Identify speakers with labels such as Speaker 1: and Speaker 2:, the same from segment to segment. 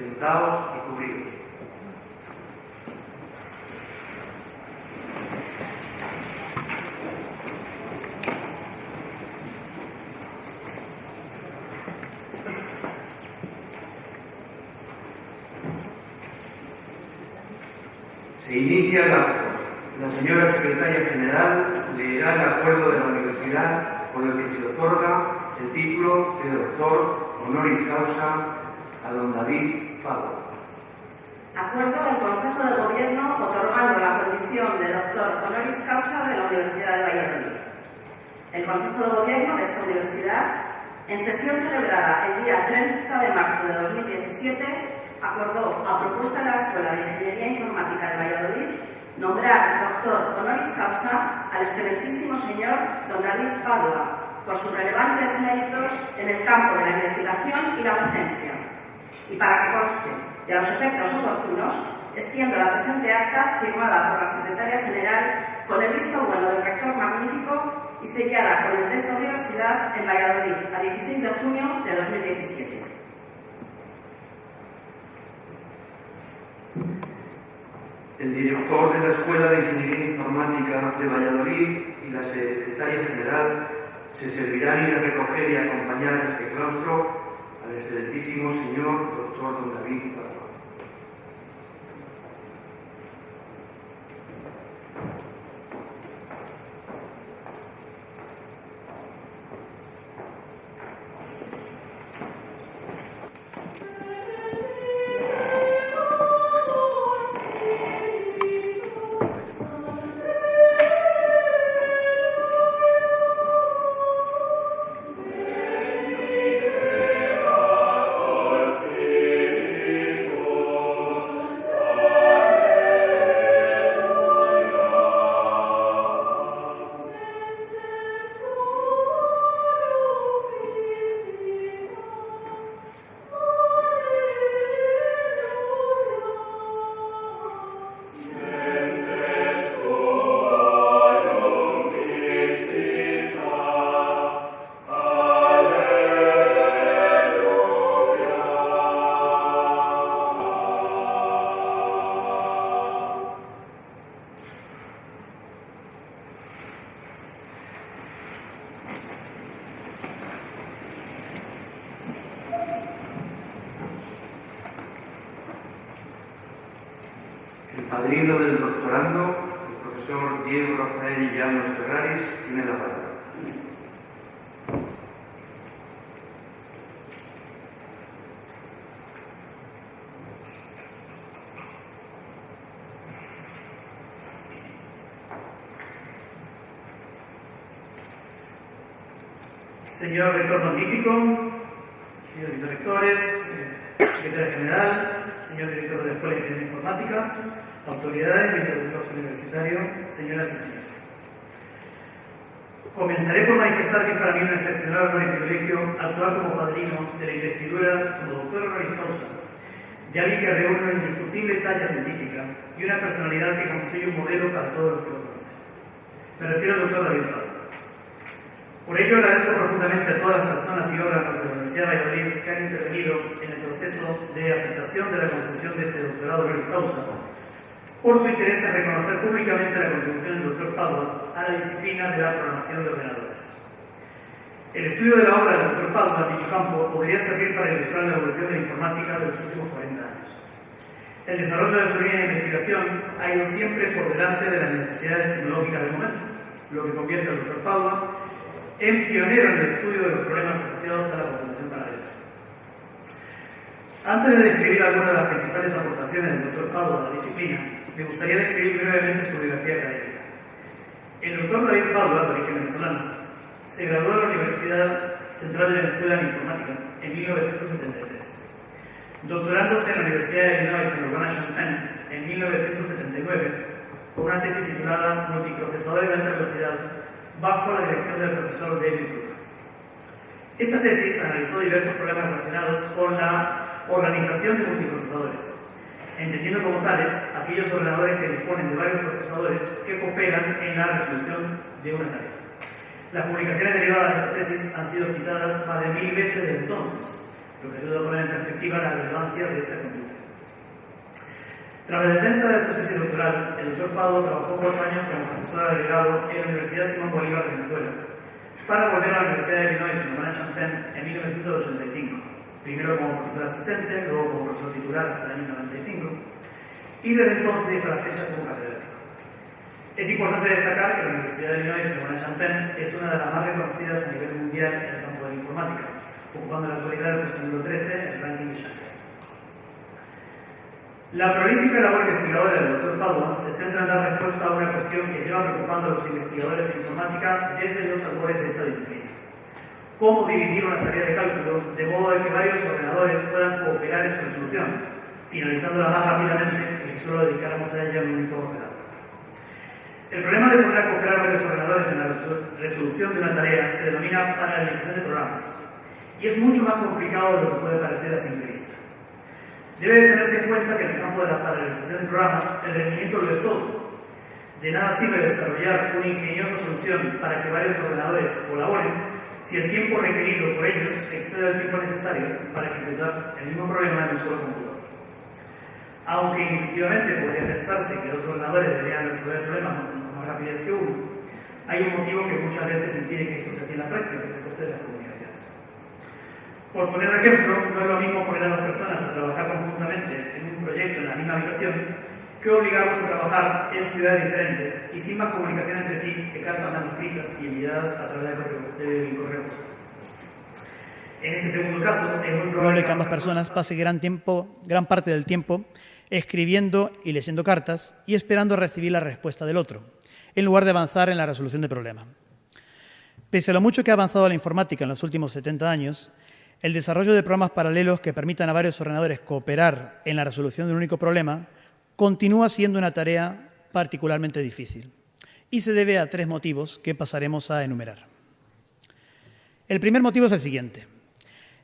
Speaker 1: sentaos y cubridos. Se inicia el acto. La señora secretaria general leerá el acuerdo de la universidad por el que se otorga el título de doctor honoris causa a don David Pablo.
Speaker 2: Acuerdo del Consejo de Gobierno otorgando la condición de doctor honoris causa de la Universidad de Valladolid. El Consejo de Gobierno de esta universidad, en sesión celebrada el día 30 de marzo de 2017, acordó, a propuesta de la Escuela de Ingeniería Informática de Valladolid, nombrar doctor honoris causa al excelentísimo señor don David Padua por sus relevantes méritos en el campo de la investigación y la docencia. Y para que conste de los efectos oportunos, extiendo la presente acta firmada por la Secretaria General con el visto bueno del rector magnífico y sellada con el de esta universidad en Valladolid a 16 de junio de 2017.
Speaker 1: El director de la Escuela de Ingeniería Informática de Valladolid y la secretaria general se servirán ir a recoger y acompañar a este claustro al excelentísimo señor doctor don David Pablo. El padrino del doctorando, el profesor Diego Rafael Llanos Ferraris, tiene la palabra.
Speaker 3: Señor rector magnífico, señores vicerrectores, secretaria general, señor director de la Escuela de Ingeniería Informática, autoridades, miembros del universitario, señoras y señores. Comenzaré por manifestar que para mí es un excepcional honor y privilegio actuar como padrino de la investidura como doctor honoris causa de alguien que reúne una indiscutible talla científica y una personalidad que constituye un modelo para todos los que lo conocen. Me refiero al doctor David Pablo. Por ello agradezco profundamente a todas las personas y órganos de la Universidad de Valladolid que han intervenido en el proceso de aceptación de la concesión de este doctorado honoris causa, por su interés en reconocer públicamente la contribución del doctor Padua a la disciplina de la programación de ordenadores. El estudio de la obra del doctor Padua en dicho campo podría servir para ilustrar la evolución de la informática de los últimos 40 años. El desarrollo de su línea de investigación ha ido siempre por delante de las necesidades tecnológicas del momento, lo que convierte al doctor Padua en pionero en el estudio de los problemas asociados a la computación paralela. Antes de describir algunas de las principales aportaciones del doctor Padua a la disciplina, me gustaría describir brevemente su biografía académica. El doctor David Padua, de origen venezolano, se graduó de la Universidad Central de Venezuela en Informática en 1973, doctorándose en la Universidad de Illinois en Urbana-Champaign en 1979 con una tesis titulada Multiprocesadores de alta velocidad bajo la dirección del profesor David Cook. Esta tesis analizó diversos problemas relacionados con la organización de multiprocesadores, entendiendo como tales aquellos ordenadores que disponen de varios procesadores que cooperan en la resolución de una tarea. Las publicaciones derivadas de esta tesis han sido citadas más de 1000 veces desde entonces, lo que ayuda a poner en perspectiva la relevancia de esta contribución. Tras la defensa de su tesis doctoral, el doctor Pablo trabajó 4 años como profesor agregado en la Universidad Simón Bolívar de Venezuela, para volver a la Universidad de Illinois en Urbana-Champaign en 1985, primero como profesor asistente, luego como profesor titular hasta el año 95, y desde entonces hasta la fecha como catedrático. Es importante destacar que la Universidad de Illinois en Urbana-Champaign es una de las más reconocidas a nivel mundial en el campo de la informática, ocupando en la actualidad el puesto número 13 en el ranking de Shanghai. La prolífica labor investigadora del Dr. Padua se centra en dar respuesta a una cuestión que lleva preocupando a los investigadores en informática desde los albores de esta disciplina: cómo dividir una tarea de cálculo de modo de que varios ordenadores puedan cooperar en su resolución, finalizándola más rápidamente que si solo dedicáramos a ella un único ordenador. El problema de poner a cooperar varios ordenadores en la resolución de una tarea se denomina paralelización de programas, y es mucho más complicado de lo que puede parecer a simple vista. Debe tenerse en cuenta que en el campo de la paralelización de programas, el rendimiento lo es todo. De nada sirve desarrollar una ingeniosa solución para que varios ordenadores colaboren si el tiempo requerido por ellos excede el tiempo necesario para ejecutar el mismo problema en un solo computador. Aunque intuitivamente podría pensarse que los ordenadores deberían resolver el problema con más rapidez que uno, hay un motivo que muchas veces impide que esto se haga en la práctica, que es el coste de las comunicaciones. Por poner un ejemplo, no es lo mismo poner a 2 personas a trabajar conjuntamente en un proyecto en la misma habitación que obligarlos a trabajar en ciudades diferentes y sin más comunicación entre sí que cartas manuscritas y enviadas a través del correo postal. En este segundo caso, es muy probable que ambas personas pasen gran parte del tiempo escribiendo y leyendo cartas y esperando recibir la respuesta del otro, en lugar de avanzar en la resolución del problema. Pese a lo mucho que ha avanzado la informática en los últimos 70 años, el desarrollo de programas paralelos que permitan a varios ordenadores cooperar en la resolución de un único problema continúa siendo una tarea particularmente difícil y se debe a 3 motivos que pasaremos a enumerar. El primer motivo es el siguiente.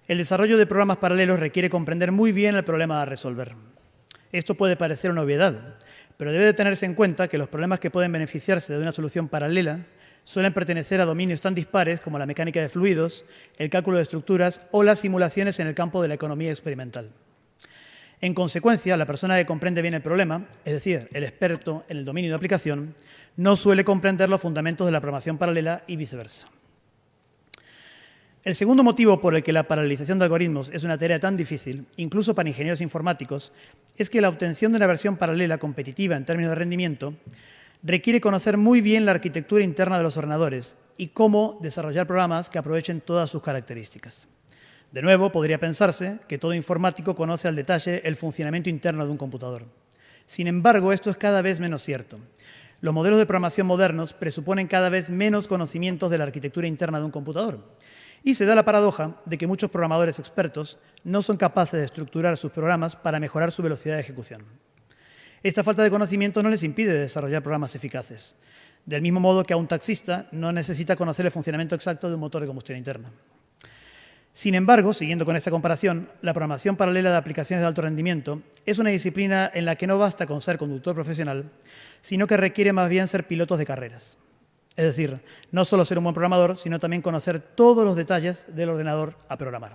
Speaker 3: El desarrollo de programas paralelos requiere comprender muy bien el problema a resolver. Esto puede parecer una obviedad, pero debe de tenerse en cuenta que los problemas que pueden beneficiarse de una solución paralela suelen pertenecer a dominios tan dispares como la mecánica de fluidos, el cálculo de estructuras o las simulaciones en el campo de la economía experimental. En consecuencia, la persona que comprende bien el problema, es decir, el experto en el dominio de aplicación, no suele comprender los fundamentos de la programación paralela y viceversa. El segundo motivo por el que la paralelización de algoritmos es una tarea tan difícil, incluso para ingenieros informáticos, es que la obtención de una versión paralela competitiva en términos de rendimiento requiere conocer muy bien la arquitectura interna de los ordenadores y cómo desarrollar programas que aprovechen todas sus características. De nuevo, podría pensarse que todo informático conoce al detalle el funcionamiento interno de un computador. Sin embargo, esto es cada vez menos cierto. Los modelos de programación modernos presuponen cada vez menos conocimientos de la arquitectura interna de un computador. Y se da la paradoja de que muchos programadores expertos no son capaces de estructurar sus programas para mejorar su velocidad de ejecución. Esta falta de conocimiento no les impide desarrollar programas eficaces, del mismo modo que a un taxista no necesita conocer el funcionamiento exacto de un motor de combustión interna. Sin embargo, siguiendo con esta comparación, la programación paralela de aplicaciones de alto rendimiento es una disciplina en la que no basta con ser conductor profesional, sino que requiere más bien ser pilotos de carreras. Es decir, no solo ser un buen programador, sino también conocer todos los detalles del ordenador a programar.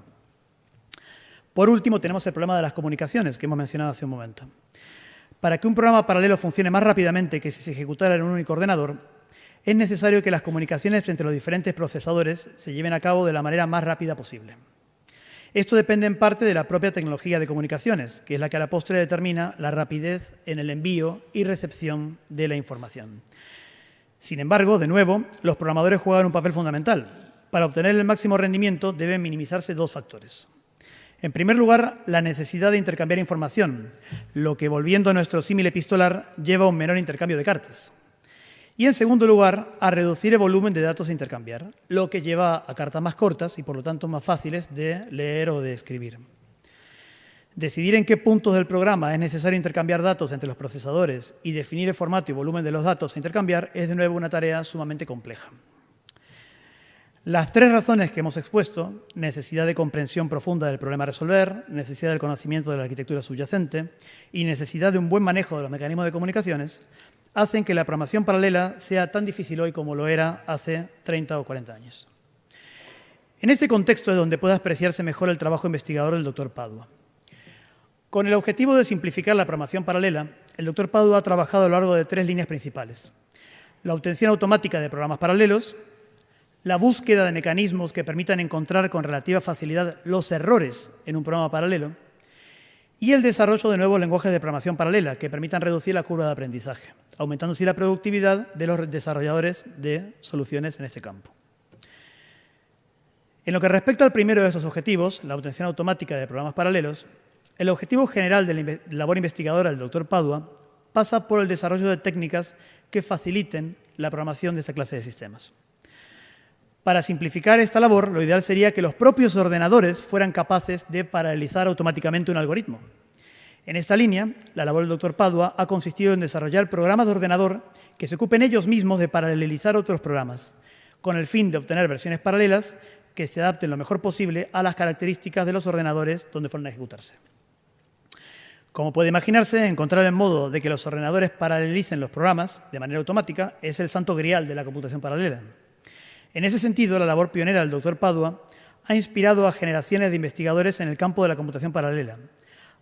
Speaker 3: Por último, tenemos el problema de las comunicaciones que hemos mencionado hace un momento. Para que un programa paralelo funcione más rápidamente que si se ejecutara en un único ordenador, es necesario que las comunicaciones entre los diferentes procesadores se lleven a cabo de la manera más rápida posible. Esto depende en parte de la propia tecnología de comunicaciones, que es la que a la postre determina la rapidez en el envío y recepción de la información. Sin embargo, de nuevo, los programadores juegan un papel fundamental. Para obtener el máximo rendimiento deben minimizarse 2 factores. En primer lugar, la necesidad de intercambiar información, lo que, volviendo a nuestro símil epistolar, lleva a un menor intercambio de cartas. Y en segundo lugar, a reducir el volumen de datos a intercambiar, lo que lleva a cartas más cortas y por lo tanto más fáciles de leer o de escribir. Decidir en qué puntos del programa es necesario intercambiar datos entre los procesadores y definir el formato y volumen de los datos a intercambiar es de nuevo una tarea sumamente compleja. Las 3 razones que hemos expuesto, necesidad de comprensión profunda del problema a resolver, necesidad del conocimiento de la arquitectura subyacente y necesidad de un buen manejo de los mecanismos de comunicaciones, hacen que la programación paralela sea tan difícil hoy como lo era hace 30 o 40 años. En este contexto es donde puede apreciarse mejor el trabajo investigador del Dr. Padua. Con el objetivo de simplificar la programación paralela, el Dr. Padua ha trabajado a lo largo de 3 líneas principales: la obtención automática de programas paralelos, la búsqueda de mecanismos que permitan encontrar con relativa facilidad los errores en un programa paralelo y el desarrollo de nuevos lenguajes de programación paralela que permitan reducir la curva de aprendizaje, aumentando así la productividad de los desarrolladores de soluciones en este campo. En lo que respecta al primero de estos objetivos, la obtención automática de programas paralelos, el objetivo general de la labor investigadora del Dr. Padua pasa por el desarrollo de técnicas que faciliten la programación de esta clase de sistemas. Para simplificar esta labor, lo ideal sería que los propios ordenadores fueran capaces de paralelizar automáticamente un algoritmo. En esta línea, la labor del Dr. Padua ha consistido en desarrollar programas de ordenador que se ocupen ellos mismos de paralelizar otros programas, con el fin de obtener versiones paralelas que se adapten lo mejor posible a las características de los ordenadores donde fueron a ejecutarse. Como puede imaginarse, encontrar el modo de que los ordenadores paralelicen los programas de manera automática es el santo grial de la computación paralela. En ese sentido, la labor pionera del Dr. Padua ha inspirado a generaciones de investigadores en el campo de la computación paralela,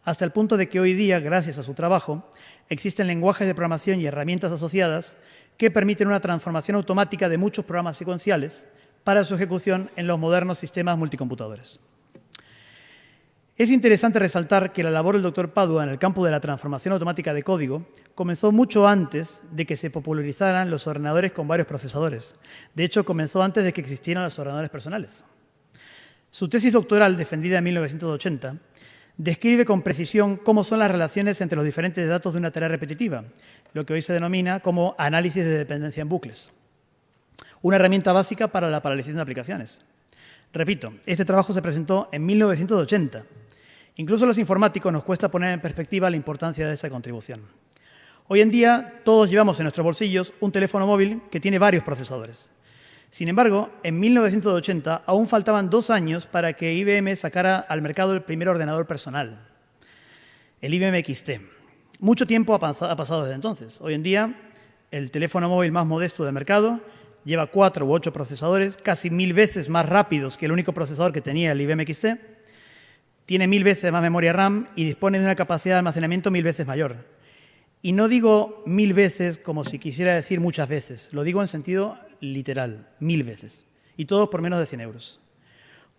Speaker 3: hasta el punto de que hoy día, gracias a su trabajo, existen lenguajes de programación y herramientas asociadas que permiten una transformación automática de muchos programas secuenciales para su ejecución en los modernos sistemas multicomputadores. Es interesante resaltar que la labor del Dr. Padua en el campo de la transformación automática de código comenzó mucho antes de que se popularizaran los ordenadores con varios procesadores. De hecho, comenzó antes de que existieran los ordenadores personales. Su tesis doctoral, defendida en 1980, describe con precisión cómo son las relaciones entre los diferentes datos de una tarea repetitiva, lo que hoy se denomina como análisis de dependencia en bucles, una herramienta básica para la paralización de aplicaciones. Repito, este trabajo se presentó en 1980. Incluso a los informáticos nos cuesta poner en perspectiva la importancia de esa contribución. Hoy en día todos llevamos en nuestros bolsillos un teléfono móvil que tiene varios procesadores. Sin embargo, en 1980 aún faltaban 2 años para que IBM sacara al mercado el primer ordenador personal, el IBM XT. Mucho tiempo ha pasado desde entonces. Hoy en día, el teléfono móvil más modesto del mercado lleva 4 u 8 procesadores, casi 1000 veces más rápidos que el único procesador que tenía el IBM XT, tiene 1000 veces más memoria RAM y dispone de una capacidad de almacenamiento 1000 veces mayor. Y no digo 1000 veces como si quisiera decir muchas veces, lo digo en sentido literal, 1000 veces, y todo por menos de 100 euros.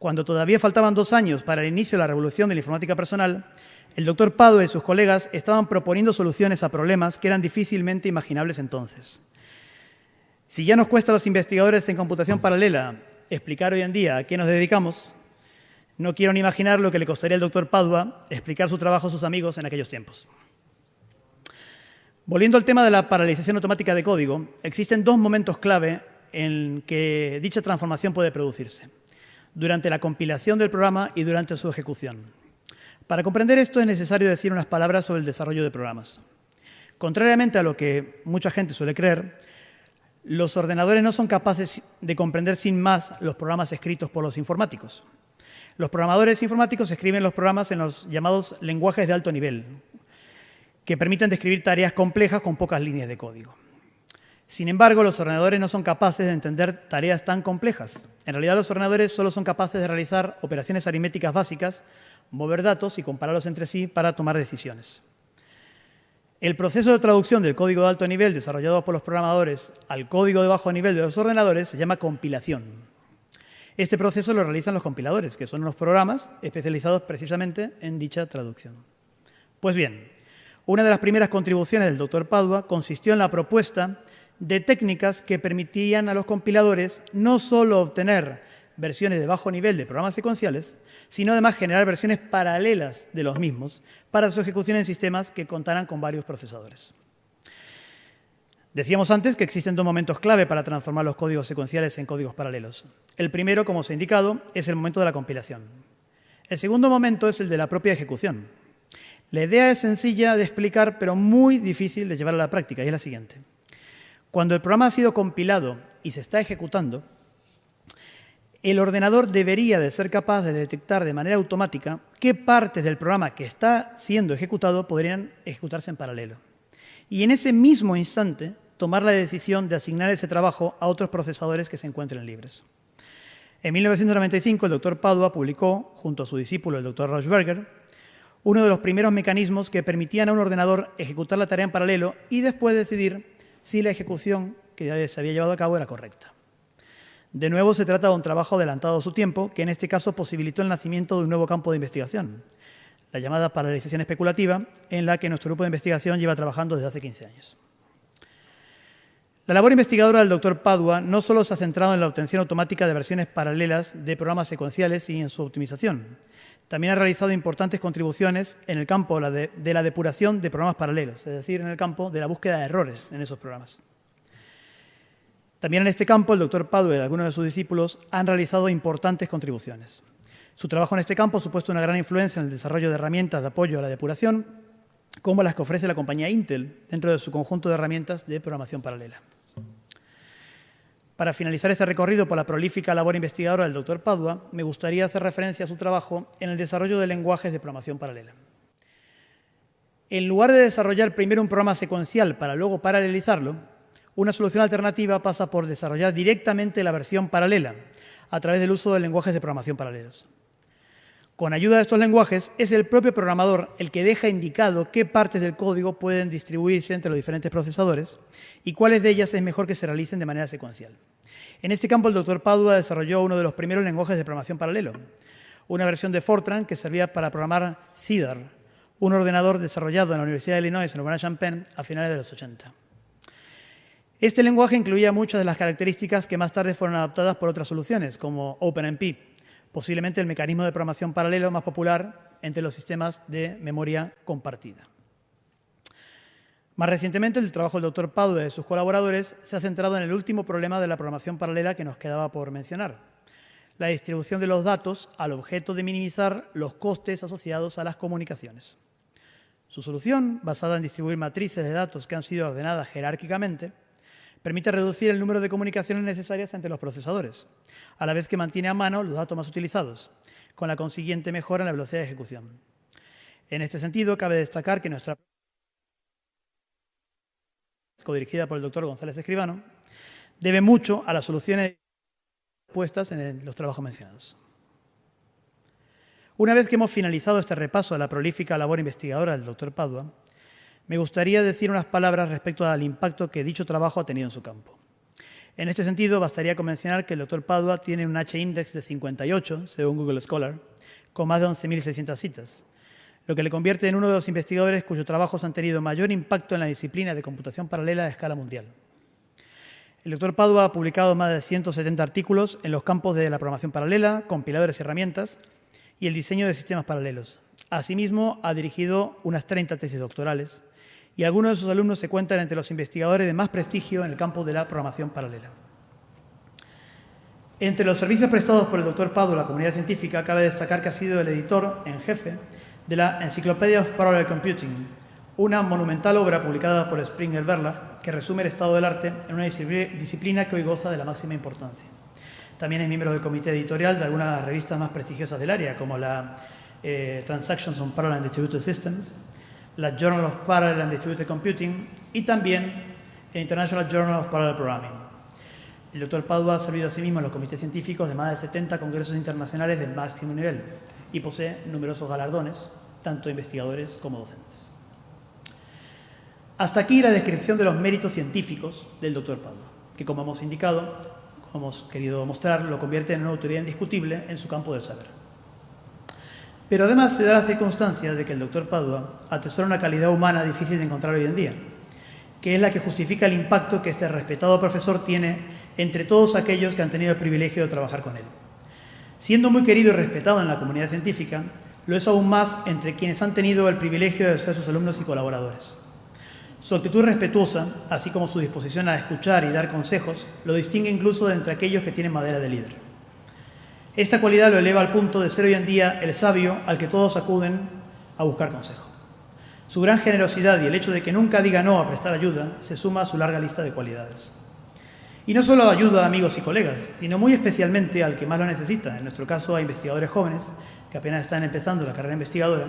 Speaker 3: Cuando todavía faltaban 2 años para el inicio de la revolución de la informática personal, el Dr. Padua y sus colegas estaban proponiendo soluciones a problemas que eran difícilmente imaginables entonces. Si ya nos cuesta a los investigadores en computación paralela explicar hoy en día a qué nos dedicamos, no quiero ni imaginar lo que le costaría al Dr. Padua explicar su trabajo a sus amigos en aquellos tiempos. Volviendo al tema de la paralelización automática de código, existen 2 momentos clave en que dicha transformación puede producirse: durante la compilación del programa y durante su ejecución. Para comprender esto es necesario decir unas palabras sobre el desarrollo de programas. Contrariamente a lo que mucha gente suele creer, los ordenadores no son capaces de comprender sin más los programas escritos por los informáticos. Los programadores informáticos escriben los programas en los llamados lenguajes de alto nivel, que permiten describir tareas complejas con pocas líneas de código. Sin embargo, los ordenadores no son capaces de entender tareas tan complejas. En realidad, los ordenadores solo son capaces de realizar operaciones aritméticas básicas, mover datos y compararlos entre sí para tomar decisiones. El proceso de traducción del código de alto nivel desarrollado por los programadores al código de bajo nivel de los ordenadores se llama compilación. Este proceso lo realizan los compiladores, que son unos programas especializados precisamente en dicha traducción. Pues bien, una de las primeras contribuciones del Dr. Padua consistió en la propuesta de técnicas que permitían a los compiladores no solo obtener versiones de bajo nivel de programas secuenciales, sino además generar versiones paralelas de los mismos para su ejecución en sistemas que contaran con varios procesadores. Decíamos antes que existen 2 momentos clave para transformar los códigos secuenciales en códigos paralelos. El primero, como os he indicado, es el momento de la compilación. El segundo momento es el de la propia ejecución. La idea es sencilla de explicar, pero muy difícil de llevar a la práctica, y es la siguiente. Cuando el programa ha sido compilado y se está ejecutando, el ordenador debería de ser capaz de detectar de manera automática qué partes del programa que está siendo ejecutado podrían ejecutarse en paralelo. Y en ese mismo instante tomar la decisión de asignar ese trabajo a otros procesadores que se encuentren libres. En 1995, el doctor Padua publicó, junto a su discípulo, el doctor Rauschberger, uno de los primeros mecanismos que permitían a un ordenador ejecutar la tarea en paralelo y después decidir si la ejecución que se había llevado a cabo era correcta. De nuevo, se trata de un trabajo adelantado a su tiempo, que en este caso posibilitó el nacimiento de un nuevo campo de investigación, la llamada paralelización especulativa, en la que nuestro grupo de investigación lleva trabajando desde hace 15 años. La labor investigadora del doctor Padua no solo se ha centrado en la obtención automática de versiones paralelas de programas secuenciales y en su optimización. También ha realizado importantes contribuciones en el campo de la depuración de programas paralelos, es decir, en el campo de la búsqueda de errores en esos programas. También en este campo, el doctor Padua y algunos de sus discípulos han realizado importantes contribuciones. Su trabajo en este campo ha supuesto una gran influencia en el desarrollo de herramientas de apoyo a la depuración, como las que ofrece la compañía Intel dentro de su conjunto de herramientas de programación paralela. Para finalizar este recorrido por la prolífica labor investigadora del doctor Padua, me gustaría hacer referencia a su trabajo en el desarrollo de lenguajes de programación paralela. En lugar de desarrollar primero un programa secuencial para luego paralelizarlo, una solución alternativa pasa por desarrollar directamente la versión paralela a través del uso de lenguajes de programación paralelos. Con ayuda de estos lenguajes, es el propio programador el que deja indicado qué partes del código pueden distribuirse entre los diferentes procesadores y cuáles de ellas es mejor que se realicen de manera secuencial. En este campo, el doctor Padua desarrolló uno de los primeros lenguajes de programación paralelo, una versión de Fortran que servía para programar CIDAR, un ordenador desarrollado en la Universidad de Illinois en Urbana-Champaign a finales de los 80. Este lenguaje incluía muchas de las características que más tarde fueron adoptadas por otras soluciones, como OpenMP, posiblemente el mecanismo de programación paralelo más popular entre los sistemas de memoria compartida. Más recientemente, el trabajo del doctor Padua y de sus colaboradores se ha centrado en el último problema de la programación paralela que nos quedaba por mencionar, la distribución de los datos al objeto de minimizar los costes asociados a las comunicaciones. Su solución, basada en distribuir matrices de datos que han sido ordenadas jerárquicamente, permite reducir el número de comunicaciones necesarias entre los procesadores, a la vez que mantiene a mano los datos más utilizados, con la consiguiente mejora en la velocidad de ejecución. En este sentido, cabe destacar que nuestra codirigida por el doctor González Escribano, debe mucho a las soluciones puestas en los trabajos mencionados. Una vez que hemos finalizado este repaso de la prolífica labor investigadora del doctor Padua, me gustaría decir unas palabras respecto al impacto que dicho trabajo ha tenido en su campo. En este sentido, bastaría con mencionar que el doctor Padua tiene un H-index de 58, según Google Scholar, con más de 11.600 citas, lo que le convierte en uno de los investigadores cuyos trabajos han tenido mayor impacto en la disciplina de computación paralela a escala mundial. El doctor Padua ha publicado más de 170 artículos en los campos de la programación paralela, compiladores y herramientas, y el diseño de sistemas paralelos. Asimismo, ha dirigido unas 30 tesis doctorales, y algunos de sus alumnos se cuentan entre los investigadores de más prestigio en el campo de la programación paralela. Entre los servicios prestados por el doctor Padua a la comunidad científica, cabe destacar que ha sido el editor en jefe de la Encyclopedia of Parallel Computing, una monumental obra publicada por Springer Verlag que resume el estado del arte en una disciplina que hoy goza de la máxima importancia. También es miembro del comité editorial de algunas de las revistas más prestigiosas del área, como la Transactions on Parallel and Distributed Systems, la Journal of Parallel and Distributed Computing y también el International Journal of Parallel Programming. El doctor Padua ha servido asimismo en los comités científicos de más de 70 congresos internacionales del máximo nivel y posee numerosos galardones, tanto investigadores como docentes. Hasta aquí la descripción de los méritos científicos del doctor Padua, que, como hemos indicado, como hemos querido mostrar, lo convierte en una autoridad indiscutible en su campo del saber. Pero además se da la circunstancia de que el doctor Padua atesora una calidad humana difícil de encontrar hoy en día, que es la que justifica el impacto que este respetado profesor tiene entre todos aquellos que han tenido el privilegio de trabajar con él. Siendo muy querido y respetado en la comunidad científica, lo es aún más entre quienes han tenido el privilegio de ser sus alumnos y colaboradores. Su actitud respetuosa, así como su disposición a escuchar y dar consejos, lo distingue incluso de entre aquellos que tienen madera de líder. Esta cualidad lo eleva al punto de ser hoy en día el sabio al que todos acuden a buscar consejo. Su gran generosidad y el hecho de que nunca diga no a prestar ayuda se suma a su larga lista de cualidades. Y no solo ayuda a amigos y colegas, sino muy especialmente al que más lo necesita, en nuestro caso a investigadores jóvenes que apenas están empezando la carrera investigadora,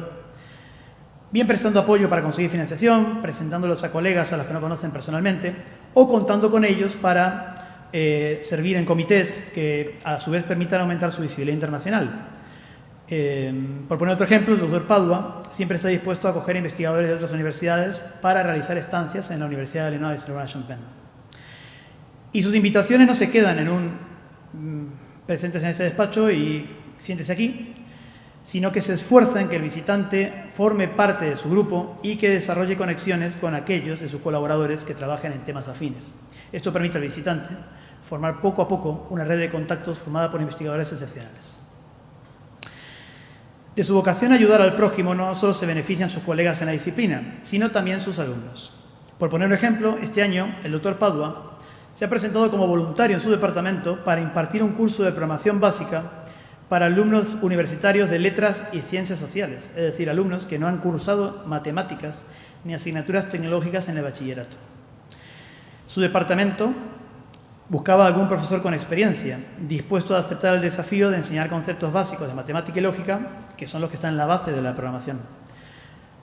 Speaker 3: bien prestando apoyo para conseguir financiación, presentándolos a colegas a los que no conocen personalmente o contando con ellos para
Speaker 4: servir en comités que a su vez permitan aumentar su visibilidad internacional. Por poner otro ejemplo, el doctor Padua siempre está dispuesto a acoger investigadores de otras universidades para realizar estancias en la Universidad de Illinois en Urbana-Champaign. Y sus invitaciones no se quedan en un presentes en este despacho y siéntese aquí, sino que se esfuerza en que el visitante forme parte de su grupo y que desarrolle conexiones con aquellos de sus colaboradores que trabajen en temas afines. Esto permite al visitante formar poco a poco una red de contactos formada por investigadores excepcionales. De su vocación a ayudar al prójimo no solo se benefician sus colegas en la disciplina, sino también sus alumnos. Por poner un ejemplo, este año el doctor Padua se ha presentado como voluntario en su departamento para impartir un curso de programación básica para alumnos universitarios de letras y ciencias sociales, es decir, alumnos que no han cursado matemáticas ni asignaturas tecnológicas en el bachillerato. Su departamento buscaba algún profesor con experiencia, dispuesto a aceptar el desafío de enseñar conceptos básicos de matemática y lógica, que son los que están en la base de la programación.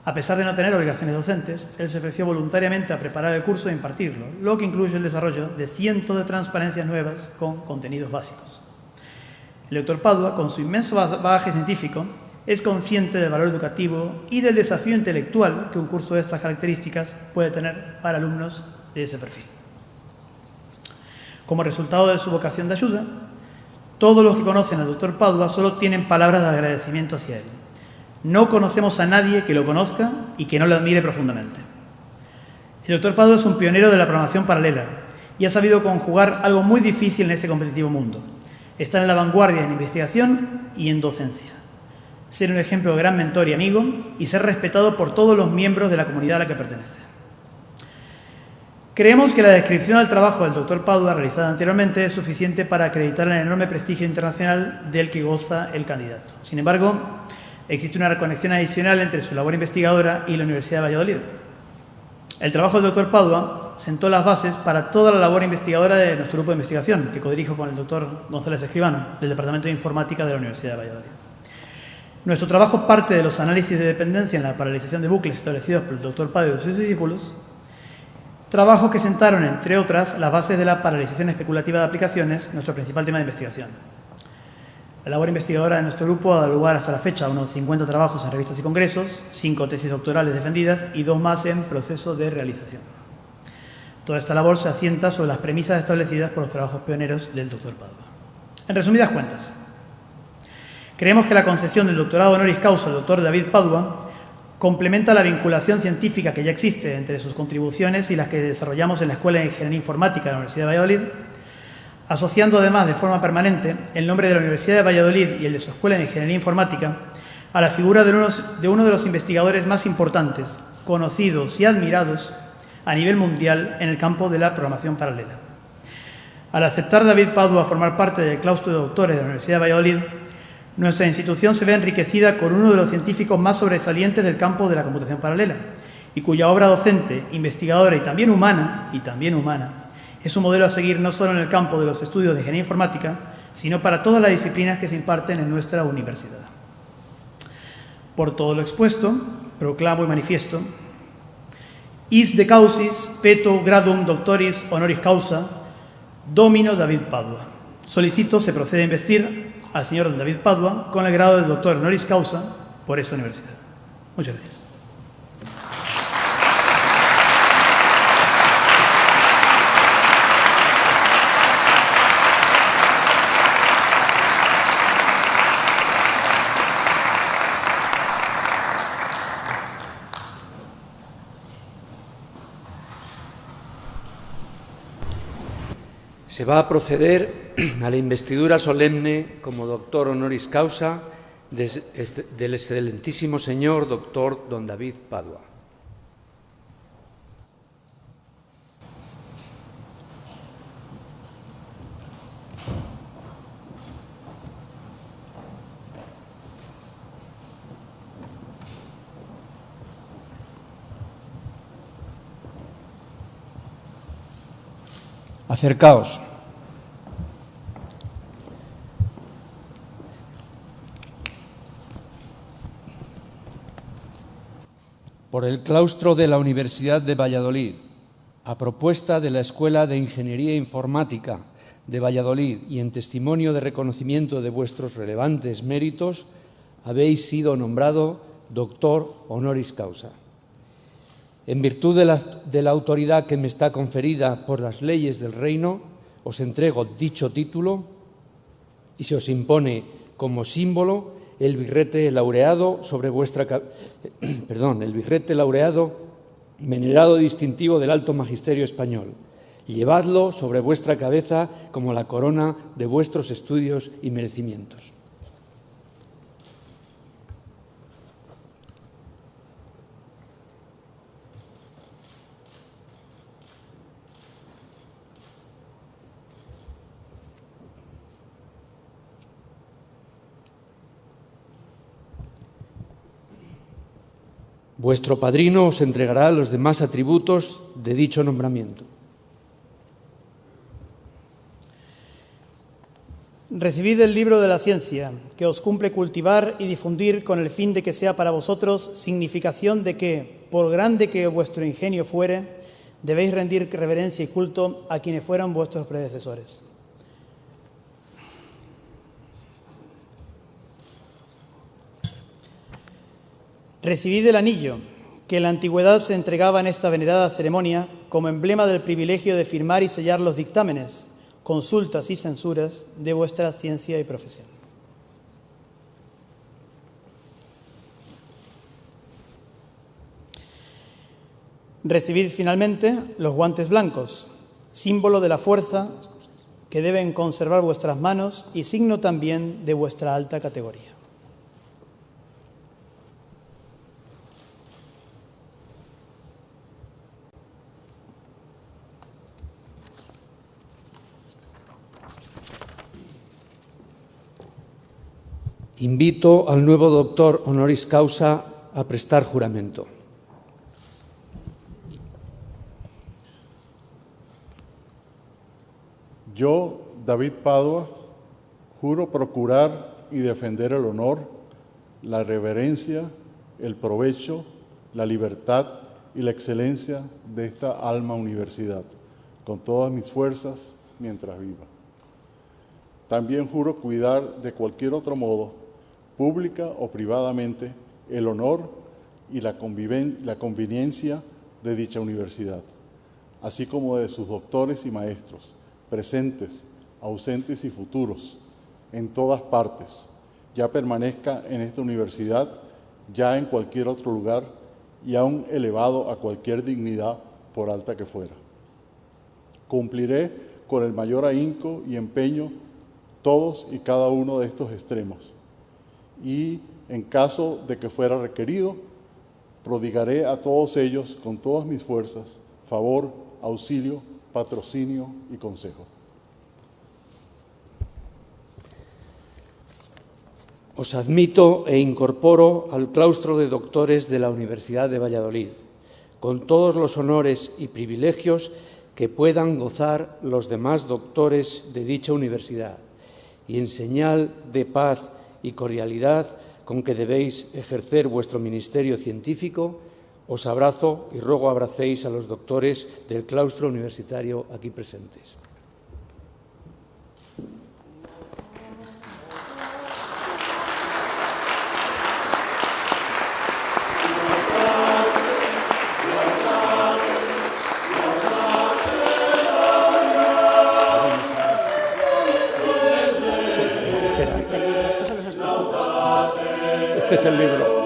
Speaker 4: A pesar de no tener obligaciones docentes, él se ofreció voluntariamente a preparar el curso e impartirlo, lo que incluye el desarrollo de cientos de transparencias nuevas con contenidos básicos. El doctor Padua, con su inmenso bagaje científico, es consciente del valor educativo y del desafío intelectual que un curso de estas características puede tener para alumnos de ese perfil. Como resultado de su vocación de ayuda, todos los que conocen al doctor Padua solo tienen palabras de agradecimiento hacia él. No conocemos a nadie que lo conozca y que no lo admire profundamente. El doctor Padua es un pionero de la programación paralela y ha sabido conjugar algo muy difícil en ese competitivo mundo: estar en la vanguardia en investigación y en docencia, ser un ejemplo de gran mentor y amigo y ser respetado por todos los miembros de la comunidad a la que pertenece. Creemos que la descripción del trabajo del doctor Padua realizada anteriormente es suficiente para acreditar el enorme prestigio internacional del que goza el candidato. Sin embargo, existe una conexión adicional entre su labor investigadora y la Universidad de Valladolid. El trabajo del doctor Padua sentó las bases para toda la labor investigadora de nuestro grupo de investigación, que codirijo con el doctor González Escribano, del Departamento de Informática de la Universidad de Valladolid. Nuestro trabajo parte de los análisis de dependencia en la paralización de bucles establecidos por el doctor Padua y sus discípulos, trabajos que sentaron, entre otras, las bases de la paralización especulativa de aplicaciones, nuestro principal tema de investigación. La labor investigadora de nuestro grupo ha dado lugar hasta la fecha a unos 50 trabajos en revistas y congresos, 5 tesis doctorales defendidas y 2 más en proceso de realización. Toda esta labor se asienta sobre las premisas establecidas por los trabajos pioneros del doctor Padua. En resumidas cuentas, creemos que la concesión del doctorado honoris causa al doctor David Padua complementa la vinculación científica que ya existe entre sus contribuciones y las que desarrollamos en la Escuela de Ingeniería Informática de la Universidad de Valladolid, asociando además de forma permanente el nombre de la Universidad de Valladolid y el de su Escuela de Ingeniería Informática a la figura de uno de los investigadores más importantes, conocidos y admirados a nivel mundial en el campo de la programación paralela. Al aceptar David Padua formar parte del claustro de doctores de la Universidad de Valladolid, nuestra institución se ve enriquecida con uno de los científicos más sobresalientes del campo de la computación paralela y cuya obra docente, investigadora y también humana, es un modelo a seguir no solo en el campo de los estudios de ingeniería informática, sino para todas las disciplinas que se imparten en nuestra universidad. Por todo lo expuesto, proclamo y manifiesto: is de causis peto gradum doctoris honoris causa domino David Padua. Solicito se procede a investir al señor David Padua con el grado de doctor honoris causa por esta universidad. Muchas gracias.
Speaker 5: Se va a proceder a la investidura solemne como doctor honoris causa del excelentísimo señor doctor don David Padua.
Speaker 6: Acercaos. Por el claustro de la Universidad de Valladolid, a propuesta de la Escuela de Ingeniería Informática
Speaker 5: de Valladolid y en testimonio de reconocimiento de vuestros relevantes méritos, habéis sido nombrado doctor honoris causa. En virtud de la autoridad que me está conferida por las leyes del reino, os entrego dicho título y se os impone como símbolo el birrete laureado sobre vuestra el birrete laureado venerado distintivo del Alto Magisterio Español. Llevadlo sobre vuestra cabeza como la corona de vuestros estudios y merecimientos. Vuestro padrino os entregará los demás atributos de dicho nombramiento.
Speaker 4: Recibid el libro de la ciencia, que os cumple cultivar y difundir con el fin de que sea para vosotros significación de que, por grande que vuestro ingenio fuere, debéis rendir reverencia y culto a quienes fueran vuestros predecesores. Recibid el anillo, que en la antigüedad se entregaba en esta venerada ceremonia como emblema del privilegio de firmar y sellar los dictámenes, consultas y censuras de vuestra ciencia y profesión. Recibid finalmente los guantes blancos, símbolo de la fuerza que deben conservar vuestras manos y signo también de vuestra alta categoría.
Speaker 5: Invito al nuevo doctor honoris causa a prestar juramento.
Speaker 7: Yo, David Padua, juro procurar y defender el honor, la reverencia, el provecho, la libertad y la excelencia de esta alma universidad, con todas mis fuerzas mientras viva. También juro cuidar de cualquier otro modo, pública o privadamente, el honor y la conveniencia de dicha universidad, así como de sus doctores y maestros, presentes, ausentes y futuros, en todas partes, ya permanezca en esta universidad, ya en cualquier otro lugar y aún elevado a cualquier dignidad, por alta que fuera. Cumpliré con el mayor ahínco y empeño todos y cada uno de estos extremos, y en caso de que fuera requerido, prodigaré a todos ellos con todas mis fuerzas, favor, auxilio, patrocinio y consejo.
Speaker 5: Os admito e incorporo al claustro de doctores de la Universidad de Valladolid, con todos los honores y privilegios que puedan gozar los demás doctores de dicha universidad, y en señal de paz y cordialidad con que debéis ejercer vuestro ministerio científico, os abrazo y ruego abracéis a los doctores del claustro universitario aquí presentes. Este es el libro.